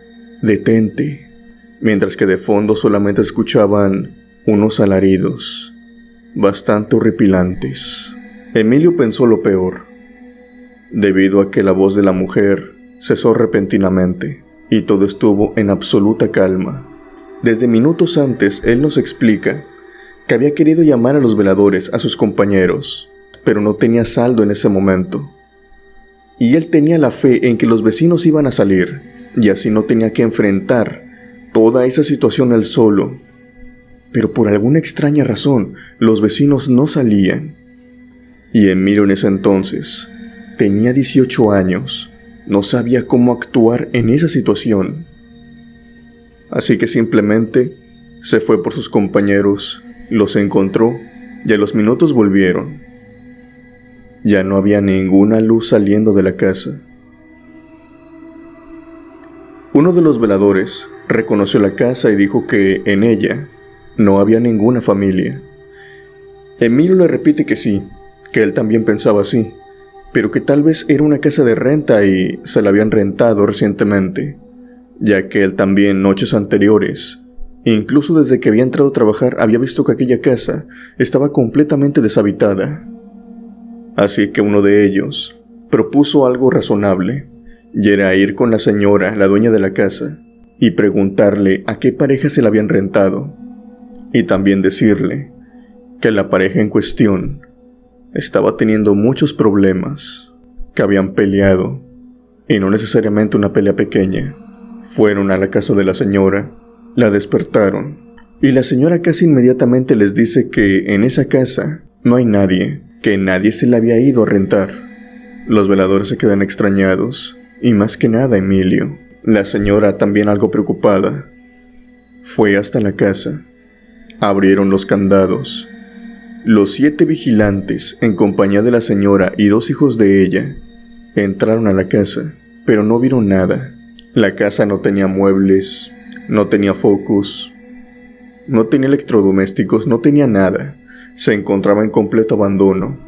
detente. Mientras que de fondo solamente escuchaban unos alaridos, bastante horripilantes. Emilio pensó lo peor, debido a que la voz de la mujer cesó repentinamente, y todo estuvo en absoluta calma. Desde minutos antes, él nos explica que había querido llamar a los veladores, a sus compañeros, pero no tenía saldo en ese momento. Y él tenía la fe en que los vecinos iban a salir, y así no tenía que enfrentar toda esa situación él solo. Pero por alguna extraña razón, los vecinos no salían. Y Emilio en ese entonces tenía 18 años, no sabía cómo actuar en esa situación. Así que simplemente se fue por sus compañeros, los encontró y a los minutos volvieron. Ya no había ninguna luz saliendo de la casa. Uno de los veladores reconoció la casa y dijo que en ella no había ninguna familia. Emilio le repite que sí, que él también pensaba así, pero que tal vez era una casa de renta y se la habían rentado recientemente, ya que él también noches anteriores, incluso desde que había entrado a trabajar, había visto que aquella casa estaba completamente deshabitada. Así que uno de ellos propuso algo razonable, y era ir con la señora, la dueña de la casa, y preguntarle a qué pareja se la habían rentado, y también decirle que la pareja en cuestión estaba teniendo muchos problemas, que habían peleado, y no necesariamente una pelea pequeña. Fueron a la casa de la señora, la despertaron, y la señora casi inmediatamente les dice que en esa casa no hay nadie, que nadie se la había ido a rentar. Los veladores se quedan extrañados, y más que nada Emilio. La señora, también algo preocupada, fue hasta la casa. Abrieron los candados. Los 7 vigilantes, en compañía de la señora y 2 hijos de ella, entraron a la casa, pero no vieron nada. La casa no tenía muebles, no tenía focos, no tenía electrodomésticos, no tenía nada. Se encontraba en completo abandono.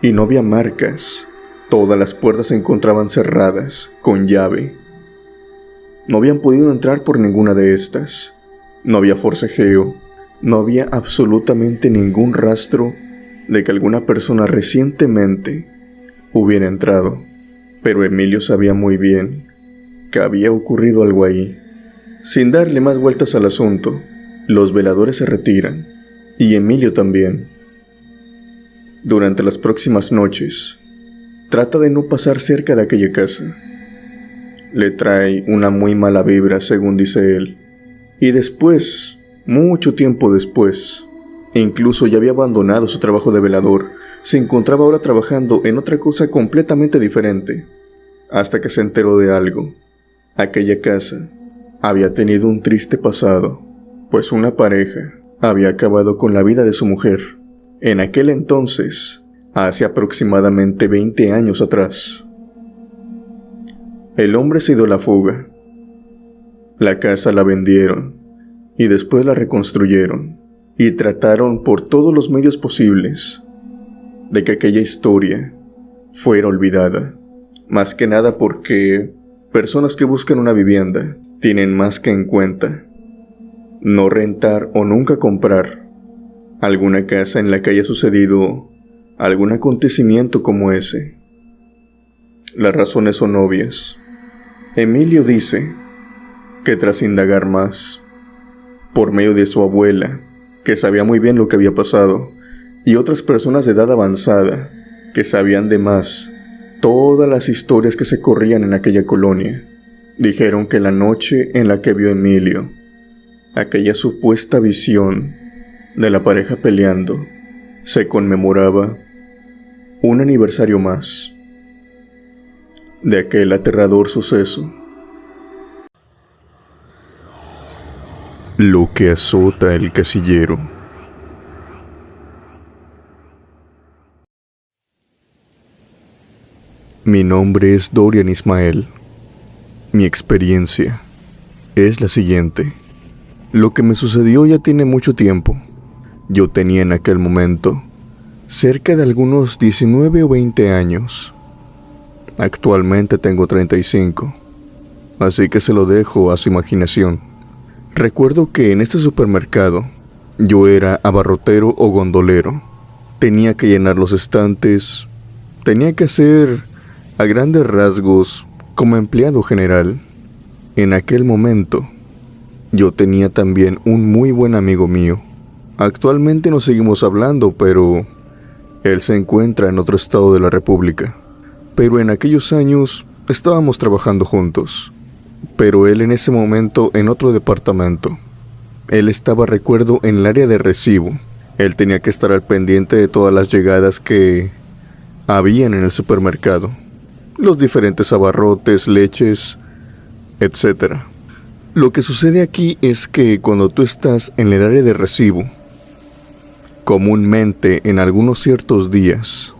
Y no había marcas. Todas las puertas se encontraban cerradas, con llave. No habían podido entrar por ninguna de estas. No había forcejeo. No había absolutamente ningún rastro de que alguna persona recientemente hubiera entrado. Pero Emilio sabía muy bien que había ocurrido algo ahí. Sin darle más vueltas al asunto, los veladores se retiran, y Emilio también. Durante las próximas noches, trata de no pasar cerca de aquella casa. Le trae una muy mala vibra, según dice él. Y después, mucho tiempo después, incluso ya había abandonado su trabajo de velador, se encontraba ahora trabajando en otra cosa completamente diferente, hasta que se enteró de algo. Aquella casa había tenido un triste pasado, pues una pareja había acabado con la vida de su mujer. En aquel entonces, hace aproximadamente 20 años atrás. El hombre se dio a la fuga. La casa la vendieron y después la reconstruyeron y trataron por todos los medios posibles de que aquella historia fuera olvidada. Más que nada porque personas que buscan una vivienda tienen más que en cuenta no rentar o nunca comprar alguna casa en la que haya sucedido algún acontecimiento como ese. Las razones son obvias. Emilio dice que tras indagar más, por medio de su abuela, que sabía muy bien lo que había pasado, y otras personas de edad avanzada, que sabían de más todas las historias que se corrían en aquella colonia, dijeron que la noche en la que vio Emilio aquella supuesta visión de la pareja peleando, se conmemoraba un aniversario más de aquel aterrador suceso. Lo que azota el casillero. Mi nombre es Dorian Ismael. Mi experiencia es la siguiente. Lo que me sucedió ya tiene mucho tiempo. Yo tenía en aquel momento cerca de algunos 19 o 20 años. Actualmente tengo 35, así que se lo dejo a su imaginación. Recuerdo que en este supermercado yo era abarrotero o gondolero. Tenía que llenar los estantes, tenía que hacer a grandes rasgos como empleado general. En aquel momento yo tenía también un muy buen amigo mío. Actualmente no seguimos hablando, pero él se encuentra en otro estado de la República. Pero en aquellos años estábamos trabajando juntos. Pero él en ese momento en otro departamento. Él estaba, recuerdo, en el área de recibo. Él tenía que estar al pendiente de todas las llegadas que habían en el supermercado. Los diferentes abarrotes, leches, etc. Lo que sucede aquí es que cuando tú estás en el área de recibo, comúnmente en algunos ciertos días,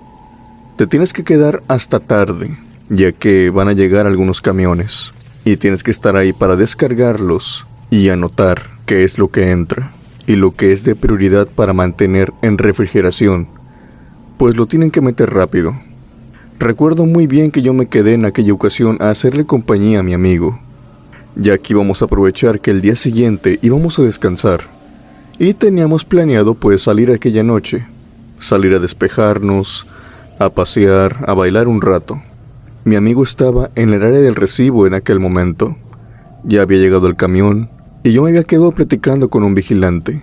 te tienes que quedar hasta tarde, ya que van a llegar algunos camiones, y tienes que estar ahí para descargarlos y anotar qué es lo que entra, y lo que es de prioridad para mantener en refrigeración, pues lo tienen que meter rápido. Recuerdo muy bien que yo me quedé en aquella ocasión a hacerle compañía a mi amigo, ya que íbamos a aprovechar que el día siguiente íbamos a descansar, y teníamos planeado pues salir aquella noche, salir a despejarnos, a pasear, a bailar un rato. Mi amigo estaba en el área del recibo en aquel momento. Ya había llegado el camión y yo me había quedado platicando con un vigilante,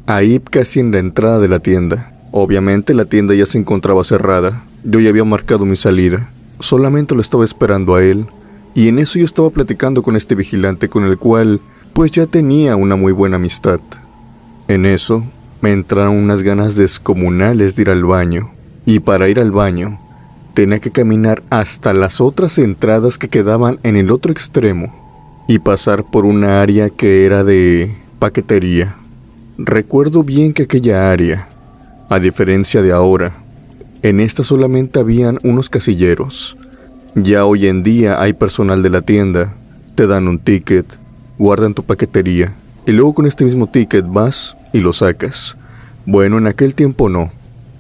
ahí casi en la entrada de la tienda. Obviamente la tienda ya se encontraba cerrada. Yo ya había marcado mi salida. Solamente lo estaba esperando a él. Y en eso yo estaba platicando con este vigilante con el cual pues ya tenía una muy buena amistad. En eso me entraron unas ganas descomunales de ir al baño. Y para ir al baño tenía que caminar hasta las otras entradas que quedaban en el otro extremo y pasar por una área que era de paquetería. Recuerdo bien que aquella área, a diferencia de ahora, en esta solamente habían unos casilleros. Ya hoy en día hay personal de la tienda, te dan un ticket, guardan tu paquetería y luego con este mismo ticket vas y lo sacas. Bueno, en aquel tiempo no.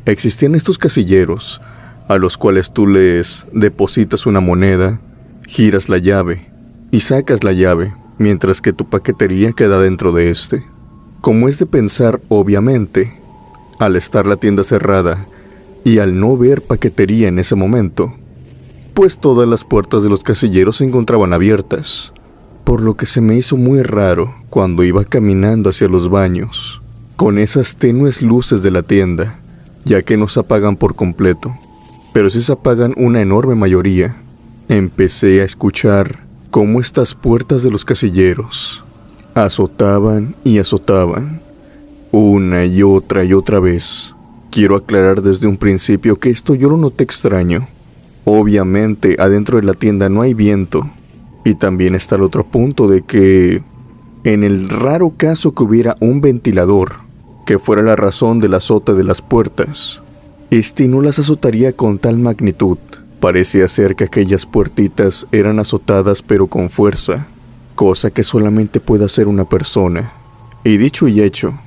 Existían estos casilleros a los cuales tú les depositas una moneda, giras la llave y sacas la llave, mientras que tu paquetería queda dentro de este. Como es de pensar, obviamente, al estar la tienda cerrada y al no ver paquetería en ese momento, pues todas las puertas de los casilleros se encontraban abiertas, por lo que se me hizo muy raro cuando iba caminando hacia los baños, con esas tenues luces de la tienda, ya que no se apagan por completo, pero sí se apagan una enorme mayoría. Empecé a escuchar cómo estas puertas de los casilleros azotaban y azotaban, una y otra vez. Quiero aclarar desde un principio que esto yo lo noté extraño. Obviamente, adentro de la tienda no hay viento, y también está el otro punto de que, en el raro caso que hubiera un ventilador, que fuera la razón del azote de las puertas, no las azotaría con tal magnitud. Parecía ser que aquellas puertitas eran azotadas pero con fuerza, cosa que solamente puede hacer una persona. Y dicho y hecho,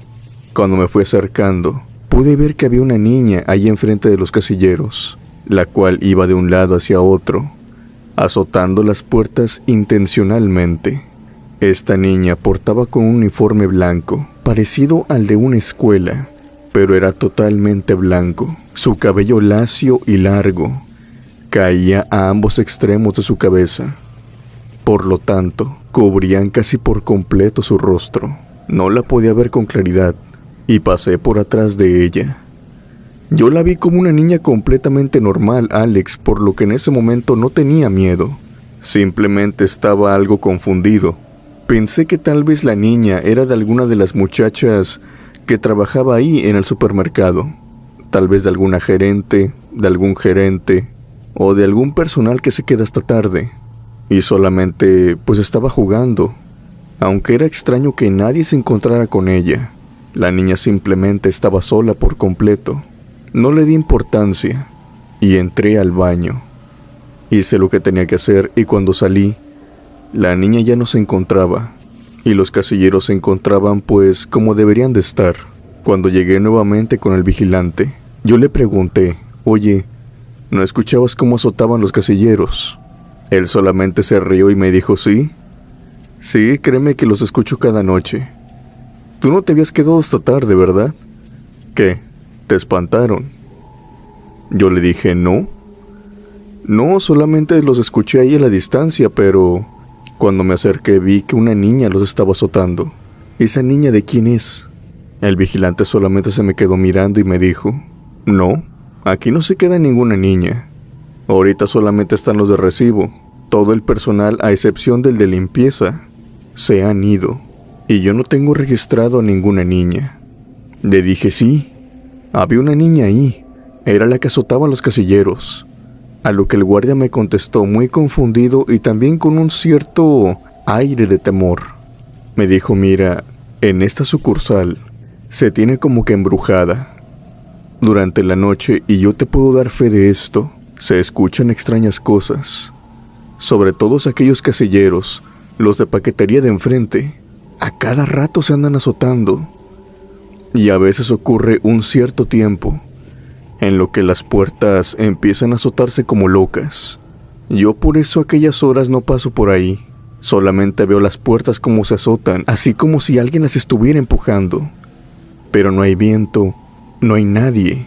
cuando me fui acercando, pude ver que había una niña ahí enfrente de los casilleros, la cual iba de un lado hacia otro, azotando las puertas intencionalmente. Esta niña portaba con un uniforme blanco, parecido al de una escuela, pero era totalmente blanco. Su cabello lacio y largo caía a ambos extremos de su cabeza. Por lo tanto, cubrían casi por completo su rostro. No la podía ver con claridad, y pasé por atrás de ella. Yo la vi como una niña completamente normal, Alex, por lo que en ese momento no tenía miedo. Simplemente estaba algo confundido. Pensé que tal vez la niña era de alguna de las muchachas que trabajaba ahí en el supermercado. Tal vez de alguna gerente, de algún gerente, o de algún personal que se queda hasta tarde. Y solamente, pues estaba jugando. Aunque era extraño que nadie se encontrara con ella. La niña simplemente estaba sola por completo. No le di importancia y entré al baño. Hice lo que tenía que hacer y cuando salí, la niña ya no se encontraba y los casilleros se encontraban pues como deberían de estar. Cuando llegué nuevamente con el vigilante, yo le pregunté, oye, ¿no escuchabas cómo azotaban los casilleros? Él solamente se rió y me dijo, sí, créeme que los escucho cada noche. Tú no te habías quedado hasta tarde, ¿verdad? ¿Qué? ¿Te espantaron? Yo le dije, no, solamente los escuché ahí a la distancia, pero cuando me acerqué vi que una niña los estaba azotando. ¿Esa niña de quién es? El vigilante solamente se me quedó mirando y me dijo, no, aquí no se queda ninguna niña. Ahorita solamente están los de recibo. Todo el personal, a excepción del de limpieza, se han ido. Y yo no tengo registrado a ninguna niña. Le dije, sí, había una niña ahí. Era la que azotaba a los casilleros. A lo que el guardia me contestó muy confundido y también con un cierto aire de temor. Me dijo, mira, en esta sucursal se tiene como que embrujada. Durante la noche, y yo te puedo dar fe de esto, se escuchan extrañas cosas. Sobre todos aquellos casilleros, los de paquetería de enfrente, a cada rato se andan azotando. Y a veces ocurre un cierto tiempo en lo que las puertas empiezan a azotarse como locas. Yo por eso a aquellas horas no paso por ahí. Solamente veo las puertas como se azotan, así como si alguien las estuviera empujando. Pero no hay viento, no hay nadie.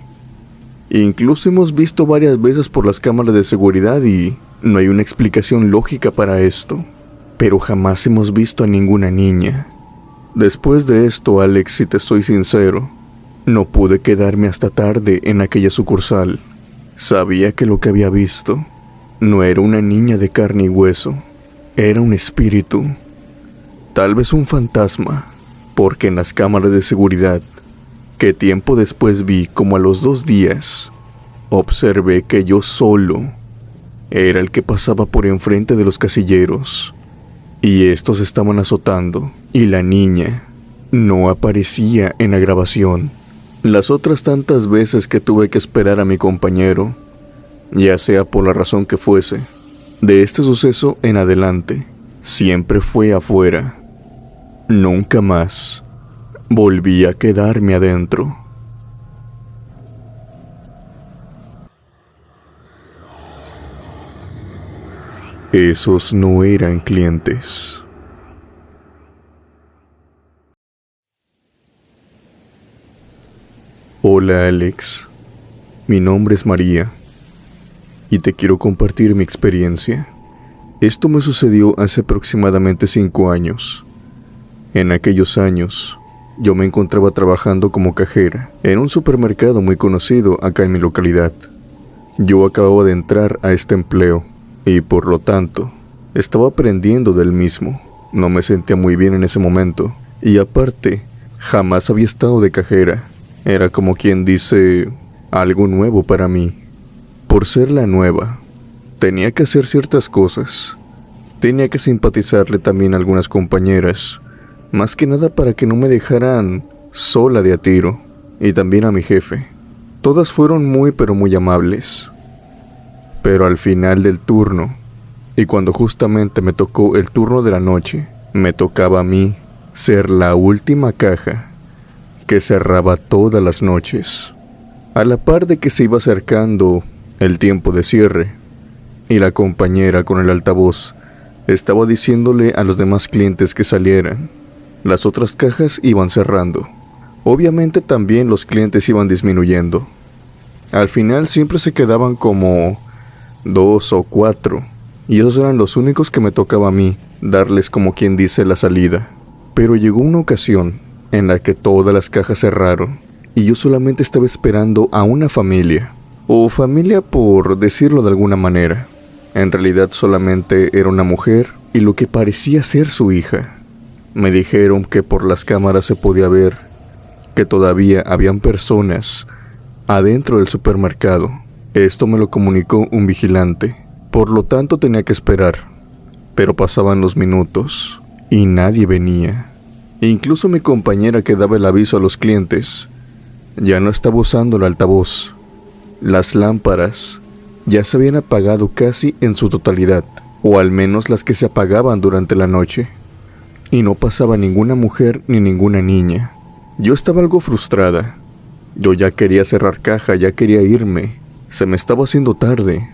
Incluso hemos visto varias veces por las cámaras de seguridad y no hay una explicación lógica para esto. Pero jamás hemos visto a ninguna niña. Después de esto, Alex, si te soy sincero, no pude quedarme hasta tarde en aquella sucursal. Sabía que lo que había visto no era una niña de carne y hueso, era un espíritu. Tal vez un fantasma, porque en las cámaras de seguridad, que tiempo después vi como a los 2 días, observé que yo solo era el que pasaba por enfrente de los casilleros. Y estos estaban azotando, y la niña no aparecía en la grabación. Las otras tantas veces que tuve que esperar a mi compañero, ya sea por la razón que fuese, de este suceso en adelante, siempre fue afuera. Nunca más volví a quedarme adentro. Esos no eran clientes. Hola Alex, mi nombre es María y te quiero compartir mi experiencia. Esto me sucedió hace aproximadamente 5 años. En aquellos años, yo me encontraba trabajando como cajera en un supermercado muy conocido acá en mi localidad. Yo acababa de entrar a este empleo y por lo tanto, estaba aprendiendo del mismo. No me sentía muy bien en ese momento y aparte, jamás había estado de cajera. Era como quien dice, algo nuevo para mí. Por ser la nueva, tenía que hacer ciertas cosas. Tenía que simpatizarle también a algunas compañeras, más que nada para que no me dejaran sola de a tiro, y también a mi jefe. Todas fueron muy pero muy amables. Pero al final del turno, y cuando justamente me tocó el turno de la noche, me tocaba a mí ser la última caja que cerraba todas las noches. A la par de que se iba acercando el tiempo de cierre, y la compañera con el altavoz estaba diciéndole a los demás clientes que salieran, las otras cajas iban cerrando. Obviamente también los clientes iban disminuyendo. Al final siempre se quedaban como 2 o 4, y esos eran los únicos que me tocaba a mí darles, como quien dice, la salida. Pero llegó una ocasión en la que todas las cajas cerraron y yo solamente estaba esperando a una familia, o familia por decirlo de alguna manera. En realidad solamente era una mujer y lo que parecía ser su hija. Me dijeron que por las cámaras se podía ver que todavía habían personas adentro del supermercado. Esto me lo comunicó un vigilante, por lo tanto tenía que esperar. Pero pasaban los minutos y nadie venía. Incluso mi compañera que daba el aviso a los clientes ya no estaba usando el altavoz. Las lámparas ya se habían apagado casi en su totalidad, o al menos las que se apagaban durante la noche. Y no pasaba ninguna mujer ni ninguna niña. Yo estaba algo frustrada. Yo ya quería cerrar caja, ya quería irme. Se me estaba haciendo tarde,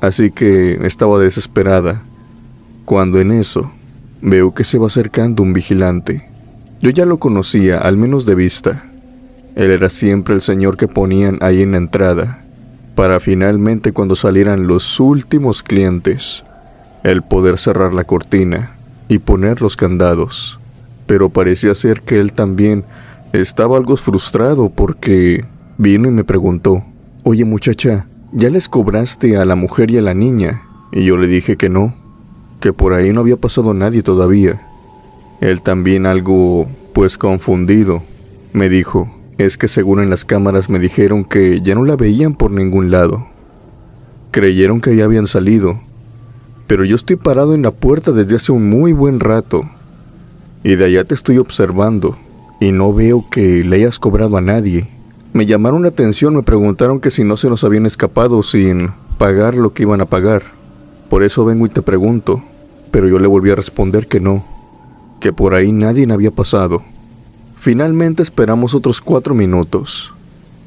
así que estaba desesperada. Cuando en eso, veo que se va acercando un vigilante. Yo ya lo conocía, al menos de vista. Él era siempre el señor que ponían ahí en la entrada, para finalmente cuando salieran los últimos clientes, el poder cerrar la cortina y poner los candados. Pero parecía ser que él también estaba algo frustrado porque vino y me preguntó: «Oye muchacha, ¿ya les cobraste a la mujer y a la niña?» Y yo le dije que no, que por ahí no había pasado nadie todavía. Él también algo, pues confundido, me dijo: «Es que según en las cámaras me dijeron que ya no la veían por ningún lado. Creyeron que ya habían salido, pero yo estoy parado en la puerta desde hace un muy buen rato, y de allá te estoy observando, y no veo que le hayas cobrado a nadie. Me llamaron la atención, me preguntaron que si no se nos habían escapado sin pagar lo que iban a pagar. Por eso vengo y te pregunto», pero yo le volví a responder que no, que por ahí nadie había pasado. Finalmente esperamos otros 4 minutos.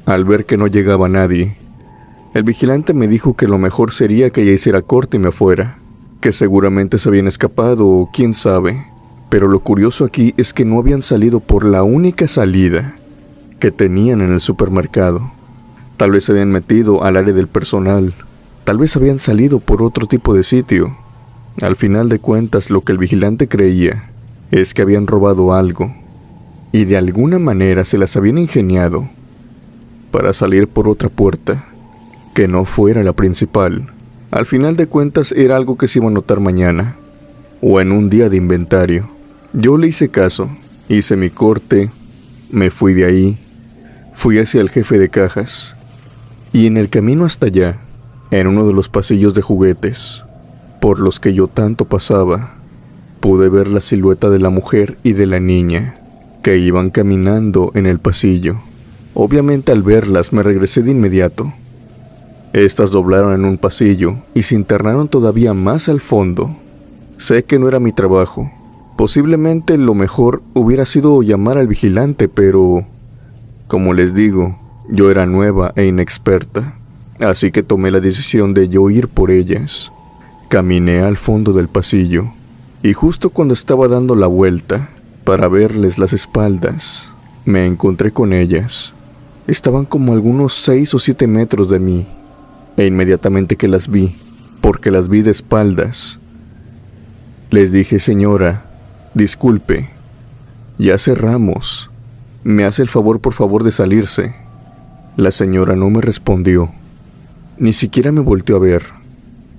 Al ver que no llegaba nadie, el vigilante me dijo que lo mejor sería que ella hiciera corte y me fuera, que seguramente se habían escapado o quién sabe. Pero lo curioso aquí es que no habían salido por la única salida que tenían en el supermercado. Tal vez se habían metido al área del personal, tal vez habían salido por otro tipo de sitio. Al final de cuentas, lo que el vigilante creía es que habían robado algo, y de alguna manera se las habían ingeniado para salir por otra puerta, que no fuera la principal. Al final de cuentas era algo que se iba a notar mañana, o en un día de inventario. Yo le hice caso, hice mi corte, me fui de ahí, fui hacia el jefe de cajas, y en el camino hasta allá, en uno de los pasillos de juguetes, por los que yo tanto pasaba, pude ver la silueta de la mujer y de la niña, que iban caminando en el pasillo. Obviamente al verlas me regresé de inmediato. Estas doblaron en un pasillo y se internaron todavía más al fondo. Sé que no era mi trabajo. Posiblemente lo mejor hubiera sido llamar al vigilante, pero, como les digo, yo era nueva e inexperta, así que tomé la decisión de yo ir por ellas. Caminé al fondo del pasillo, y justo cuando estaba dando la vuelta para verles las espaldas, me encontré con ellas. Estaban como algunos 6 o 7 metros de mí, e inmediatamente que las vi, porque las vi de espaldas, les dije: «Señora, disculpe, ya cerramos. ¿Me hace el favor, por favor, de salirse?» La señora no me respondió, ni siquiera me volteó a ver,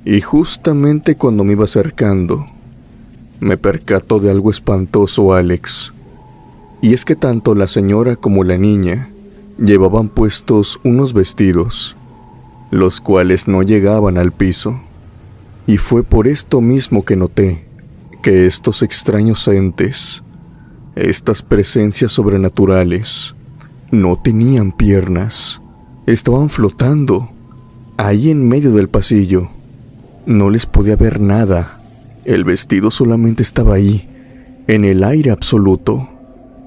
y justamente cuando me iba acercando, me percató de algo espantoso, Alex. Y es que tanto la señora como la niña llevaban puestos unos vestidos, los cuales no llegaban al piso. Y fue por esto mismo que noté que estos extraños entes, estas presencias sobrenaturales, no tenían piernas, estaban flotando, ahí en medio del pasillo. No les podía ver nada. El vestido solamente estaba ahí, en el aire absoluto.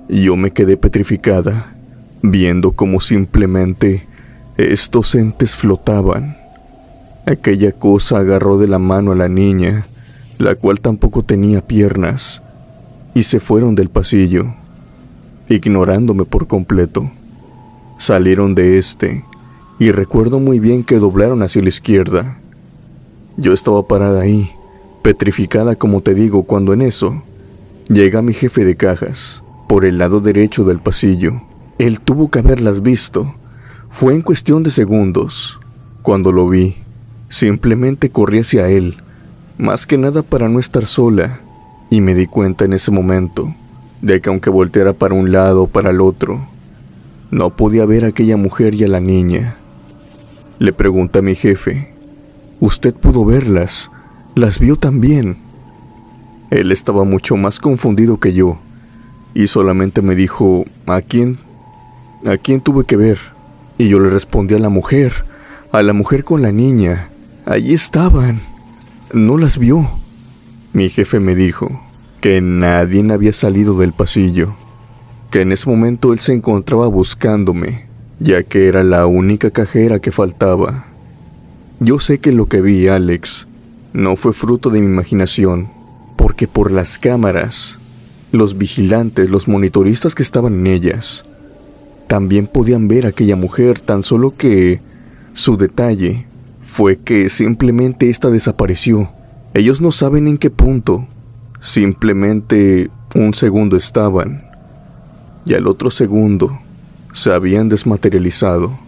Yo me quedé petrificada, viendo cómo simplemente estos entes flotaban. Aquella cosa agarró de la mano a la niña, la cual tampoco tenía piernas, y se fueron del pasillo, ignorándome por completo. Salieron de este, y recuerdo muy bien que doblaron hacia la izquierda. Yo estaba parada ahí, petrificada como te digo, cuando en eso llega mi jefe de cajas, por el lado derecho del pasillo. Él tuvo que haberlas visto. Fue en cuestión de segundos. Cuando lo vi, simplemente corrí hacia él, más que nada para no estar sola, y me di cuenta en ese momento de que aunque volteara para un lado o para el otro, no podía ver a aquella mujer y a la niña. Le pregunté a mi jefe: ¿usted pudo verlas? ¿Las vio también? Él estaba mucho más confundido que yo, y solamente me dijo: ¿A quién tuve que ver? Y yo le respondí: a la mujer con la niña. Allí estaban. ¿No las vio? Mi jefe me dijo que nadie había salido del pasillo, que en ese momento él se encontraba buscándome, ya que era la única cajera que faltaba. Yo sé que lo que vi, Alex, no fue fruto de mi imaginación, porque por las cámaras, los vigilantes, los monitoristas que estaban en ellas, también podían ver a aquella mujer, tan solo que su detalle fue que simplemente ésta desapareció. Ellos no saben en qué punto, simplemente un segundo estaban, y al otro segundo se habían desmaterializado.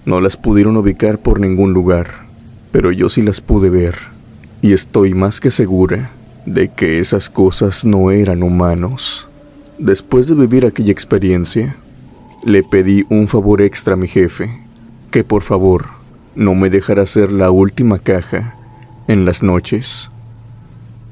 No las pudieron ubicar por ningún lugar, pero yo sí las pude ver, y estoy más que segura de que esas cosas no eran humanos. Después de vivir aquella experiencia, le pedí un favor extra a mi jefe, que por favor no me dejara hacer la última caja en las noches,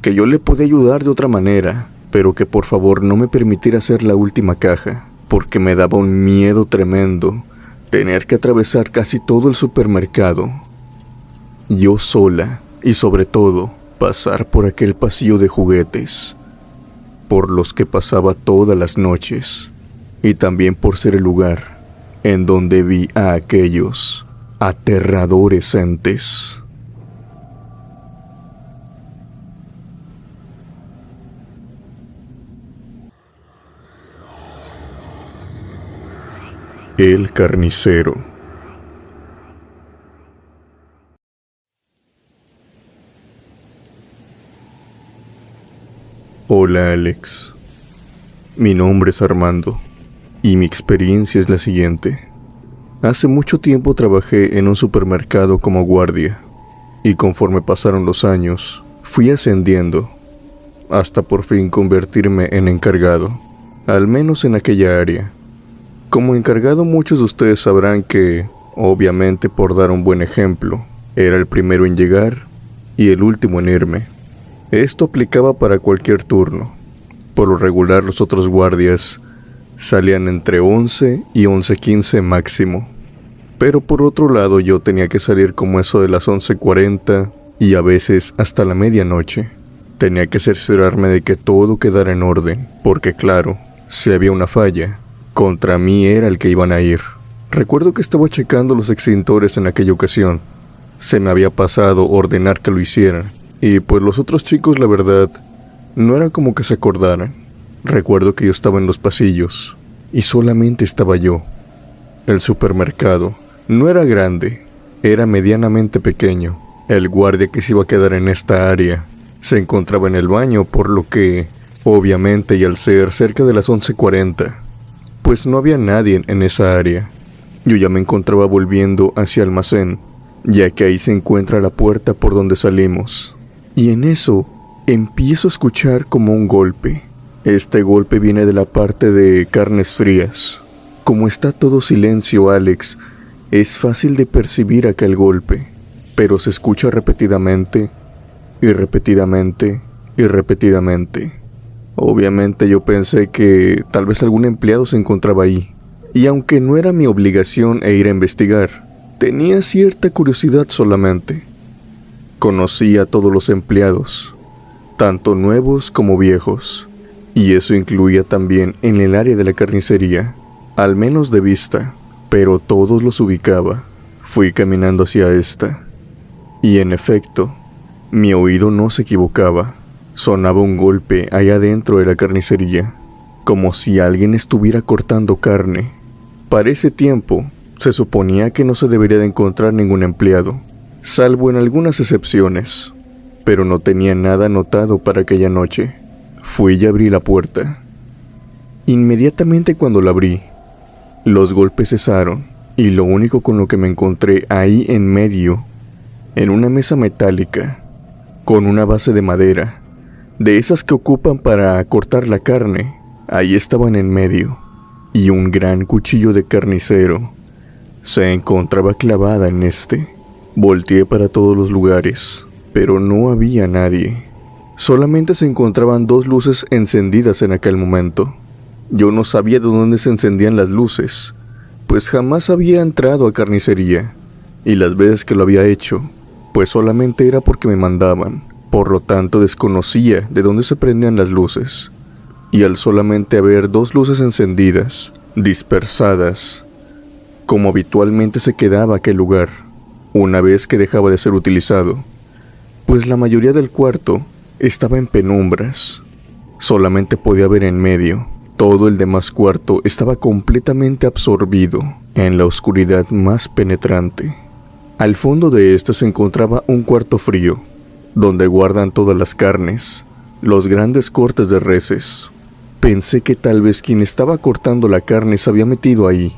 que yo le podía ayudar de otra manera, pero que por favor no me permitiera hacer la última caja, porque me daba un miedo tremendo tener que atravesar casi todo el supermercado, yo sola, y sobre todo pasar por aquel pasillo de juguetes, por los que pasaba todas las noches, y también por ser el lugar en donde vi a aquellos aterradores entes. El carnicero. Hola, Alex. Mi nombre es Armando, y mi experiencia es la siguiente. Hace mucho tiempo trabajé en un supermercado como guardia, y conforme pasaron los años, fui ascendiendo, hasta por fin convertirme en encargado, al menos en aquella área. Como encargado, muchos de ustedes sabrán que, obviamente por dar un buen ejemplo, era el primero en llegar y el último en irme. Esto aplicaba para cualquier turno. Por lo regular, los otros guardias salían entre 11 y 11:15 máximo. Pero por otro lado, yo tenía que salir como eso de las 11:40 y a veces hasta la medianoche. Tenía que cerciorarme de que todo quedara en orden, porque claro, si había una falla, contra mí era el que iban a ir. Recuerdo que estaba checando los extintores en aquella ocasión. Se me había pasado ordenar que lo hicieran, y pues los otros chicos, la verdad, no era como que se acordaran. Recuerdo que yo estaba en los pasillos, y solamente estaba yo. El supermercado no era grande, era medianamente pequeño. El guardia que se iba a quedar en esta área se encontraba en el baño, por lo que, obviamente, y al ser cerca de las 11:40, pues no había nadie en esa área. Yo ya me encontraba volviendo hacia el almacén, ya que ahí se encuentra la puerta por donde salimos. Y en eso, empiezo a escuchar como un golpe. Este golpe viene de la parte de carnes frías. Como está todo silencio, Alex, es fácil de percibir aquel golpe, pero se escucha repetidamente, y repetidamente, y repetidamente. Obviamente yo pensé que tal vez algún empleado se encontraba ahí, y aunque no era mi obligación ir a investigar, tenía cierta curiosidad solamente. Conocí a todos los empleados, tanto nuevos como viejos, y eso incluía también en el área de la carnicería, al menos de vista, pero todos los ubicaba. Fui caminando hacia esta, y en efecto, mi oído no se equivocaba. Sonaba un golpe allá dentro de la carnicería, como si alguien estuviera cortando carne. Para ese tiempo, se suponía que no se debería de encontrar ningún empleado, salvo en algunas excepciones, pero no tenía nada anotado para aquella noche. Fui y abrí la puerta. Inmediatamente cuando la abrí, los golpes cesaron, y lo único con lo que me encontré ahí en medio, en una mesa metálica, con una base de madera, de esas que ocupan para cortar la carne, ahí estaban en medio, y un gran cuchillo de carnicero se encontraba clavada en este. Volteé para todos los lugares, pero no había nadie. Solamente se encontraban 2 luces encendidas en aquel momento. Yo no sabía de dónde se encendían las luces, pues jamás había entrado a carnicería, y las veces que lo había hecho, pues solamente era porque me mandaban. Por lo tanto, desconocía de dónde se prendían las luces. Y al solamente haber 2 luces encendidas, dispersadas, como habitualmente se quedaba aquel lugar, una vez que dejaba de ser utilizado, pues la mayoría del cuarto estaba en penumbras. Solamente podía ver en medio. Todo el demás cuarto estaba completamente absorbido en la oscuridad más penetrante. Al fondo de este se encontraba un cuarto frío, donde guardan todas las carnes, los grandes cortes de reses. Pensé que tal vez quien estaba cortando la carne se había metido ahí.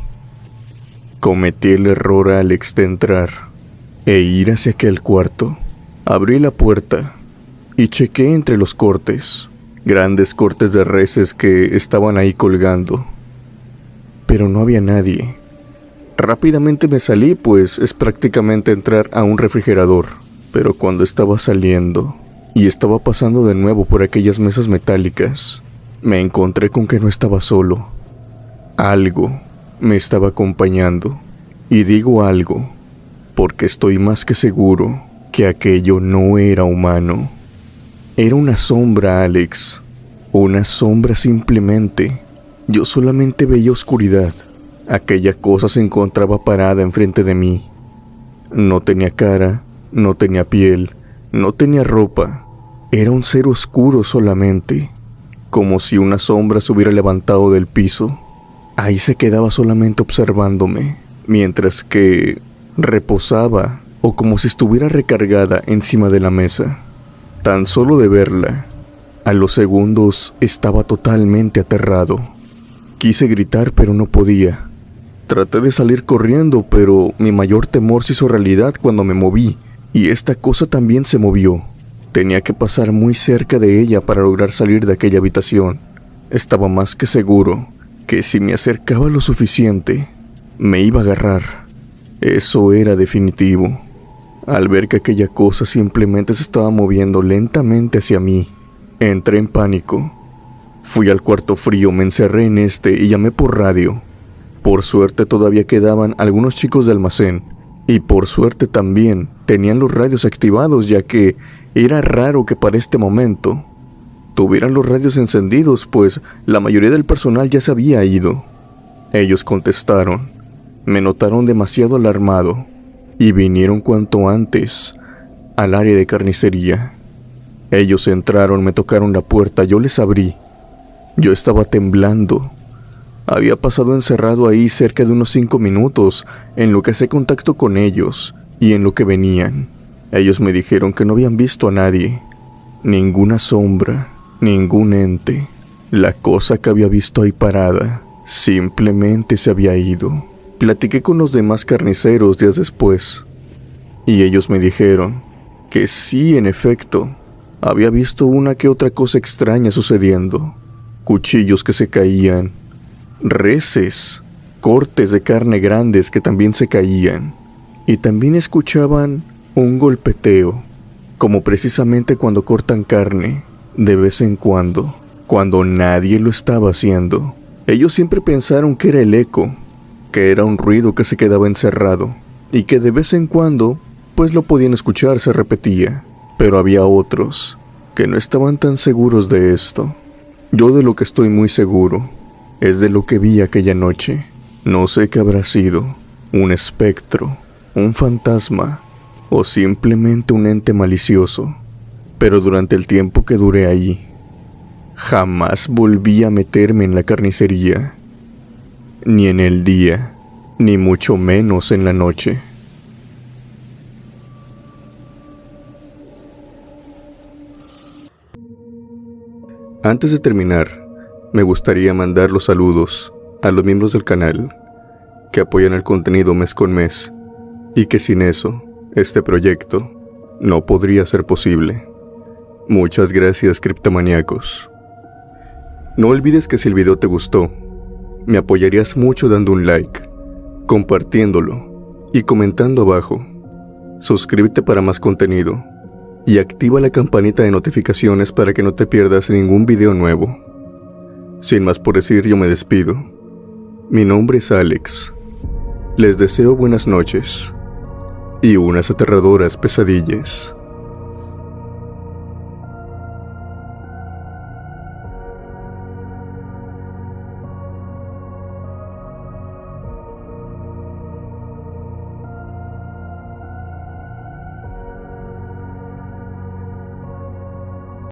Cometí el error al entrar e ir hacia aquel cuarto. Abrí la puerta y chequé entre los cortes, grandes cortes de reses que estaban ahí colgando, pero no había nadie. Rápidamente me salí, pues es prácticamente entrar a un refrigerador. Pero cuando estaba saliendo y estaba pasando de nuevo por aquellas mesas metálicas, me encontré con que no estaba solo. Algo me estaba acompañando. Y digo algo, porque estoy más que seguro que aquello no era humano. Era una sombra, Alex. Una sombra simplemente. Yo solamente veía oscuridad. Aquella cosa se encontraba parada enfrente de mí. No tenía cara, no tenía piel, no tenía ropa. Era un ser oscuro solamente, como si una sombra se hubiera levantado del piso. Ahí se quedaba solamente observándome, mientras que reposaba o como si estuviera recargada encima de la mesa. Tan solo de verla, a los segundos estaba totalmente aterrado. Quise gritar, pero no podía. Traté de salir corriendo, pero mi mayor temor se hizo realidad cuando me moví, y esta cosa también se movió. Tenía que pasar muy cerca de ella para lograr salir de aquella habitación. Estaba más que seguro que si me acercaba lo suficiente, me iba a agarrar. Eso era definitivo. Al ver que aquella cosa simplemente se estaba moviendo lentamente hacia mí, entré en pánico. Fui al cuarto frío, me encerré en este y llamé por radio. Por suerte todavía quedaban algunos chicos de almacén, y por suerte también tenían los radios activados, ya que era raro que para este momento tuvieran los radios encendidos, pues la mayoría del personal ya se había ido. Ellos contestaron, me notaron demasiado alarmado, y vinieron cuanto antes al área de carnicería. Ellos entraron, me tocaron la puerta, yo les abrí. Yo estaba temblando. Había pasado encerrado ahí cerca de unos 5 minutos en lo que hacía contacto con ellos y en lo que venían. Ellos me dijeron que no habían visto a nadie, ninguna sombra, ningún ente. La cosa que había visto ahí parada simplemente se había ido. Platiqué con los demás carniceros días después y ellos me dijeron que sí, en efecto, había visto una que otra cosa extraña sucediendo. Cuchillos que se caían, reses, cortes de carne grandes que también se caían, y también escuchaban un golpeteo, como precisamente cuando cortan carne, de vez en cuando nadie lo estaba haciendo. Ellos siempre pensaron que era el eco, que era un ruido que se quedaba encerrado y que de vez en cuando, pues lo podían escuchar, se repetía. Pero había otros que no estaban tan seguros de esto. Yo de lo que estoy muy seguro es de lo que vi aquella noche. No sé qué habrá sido, un espectro, un fantasma o simplemente un ente malicioso. Pero durante el tiempo que duré ahí, jamás volví a meterme en la carnicería, ni en el día, ni mucho menos en la noche. Antes de terminar, me gustaría mandar los saludos a los miembros del canal que apoyan el contenido mes con mes y que sin eso, este proyecto no podría ser posible. Muchas gracias, criptomaníacos. No olvides que si el video te gustó, me apoyarías mucho dando un like, compartiéndolo y comentando abajo. Suscríbete para más contenido y activa la campanita de notificaciones para que no te pierdas ningún video nuevo. Sin más por decir, yo me despido. Mi nombre es Alex. Les deseo buenas noches y unas aterradoras pesadillas.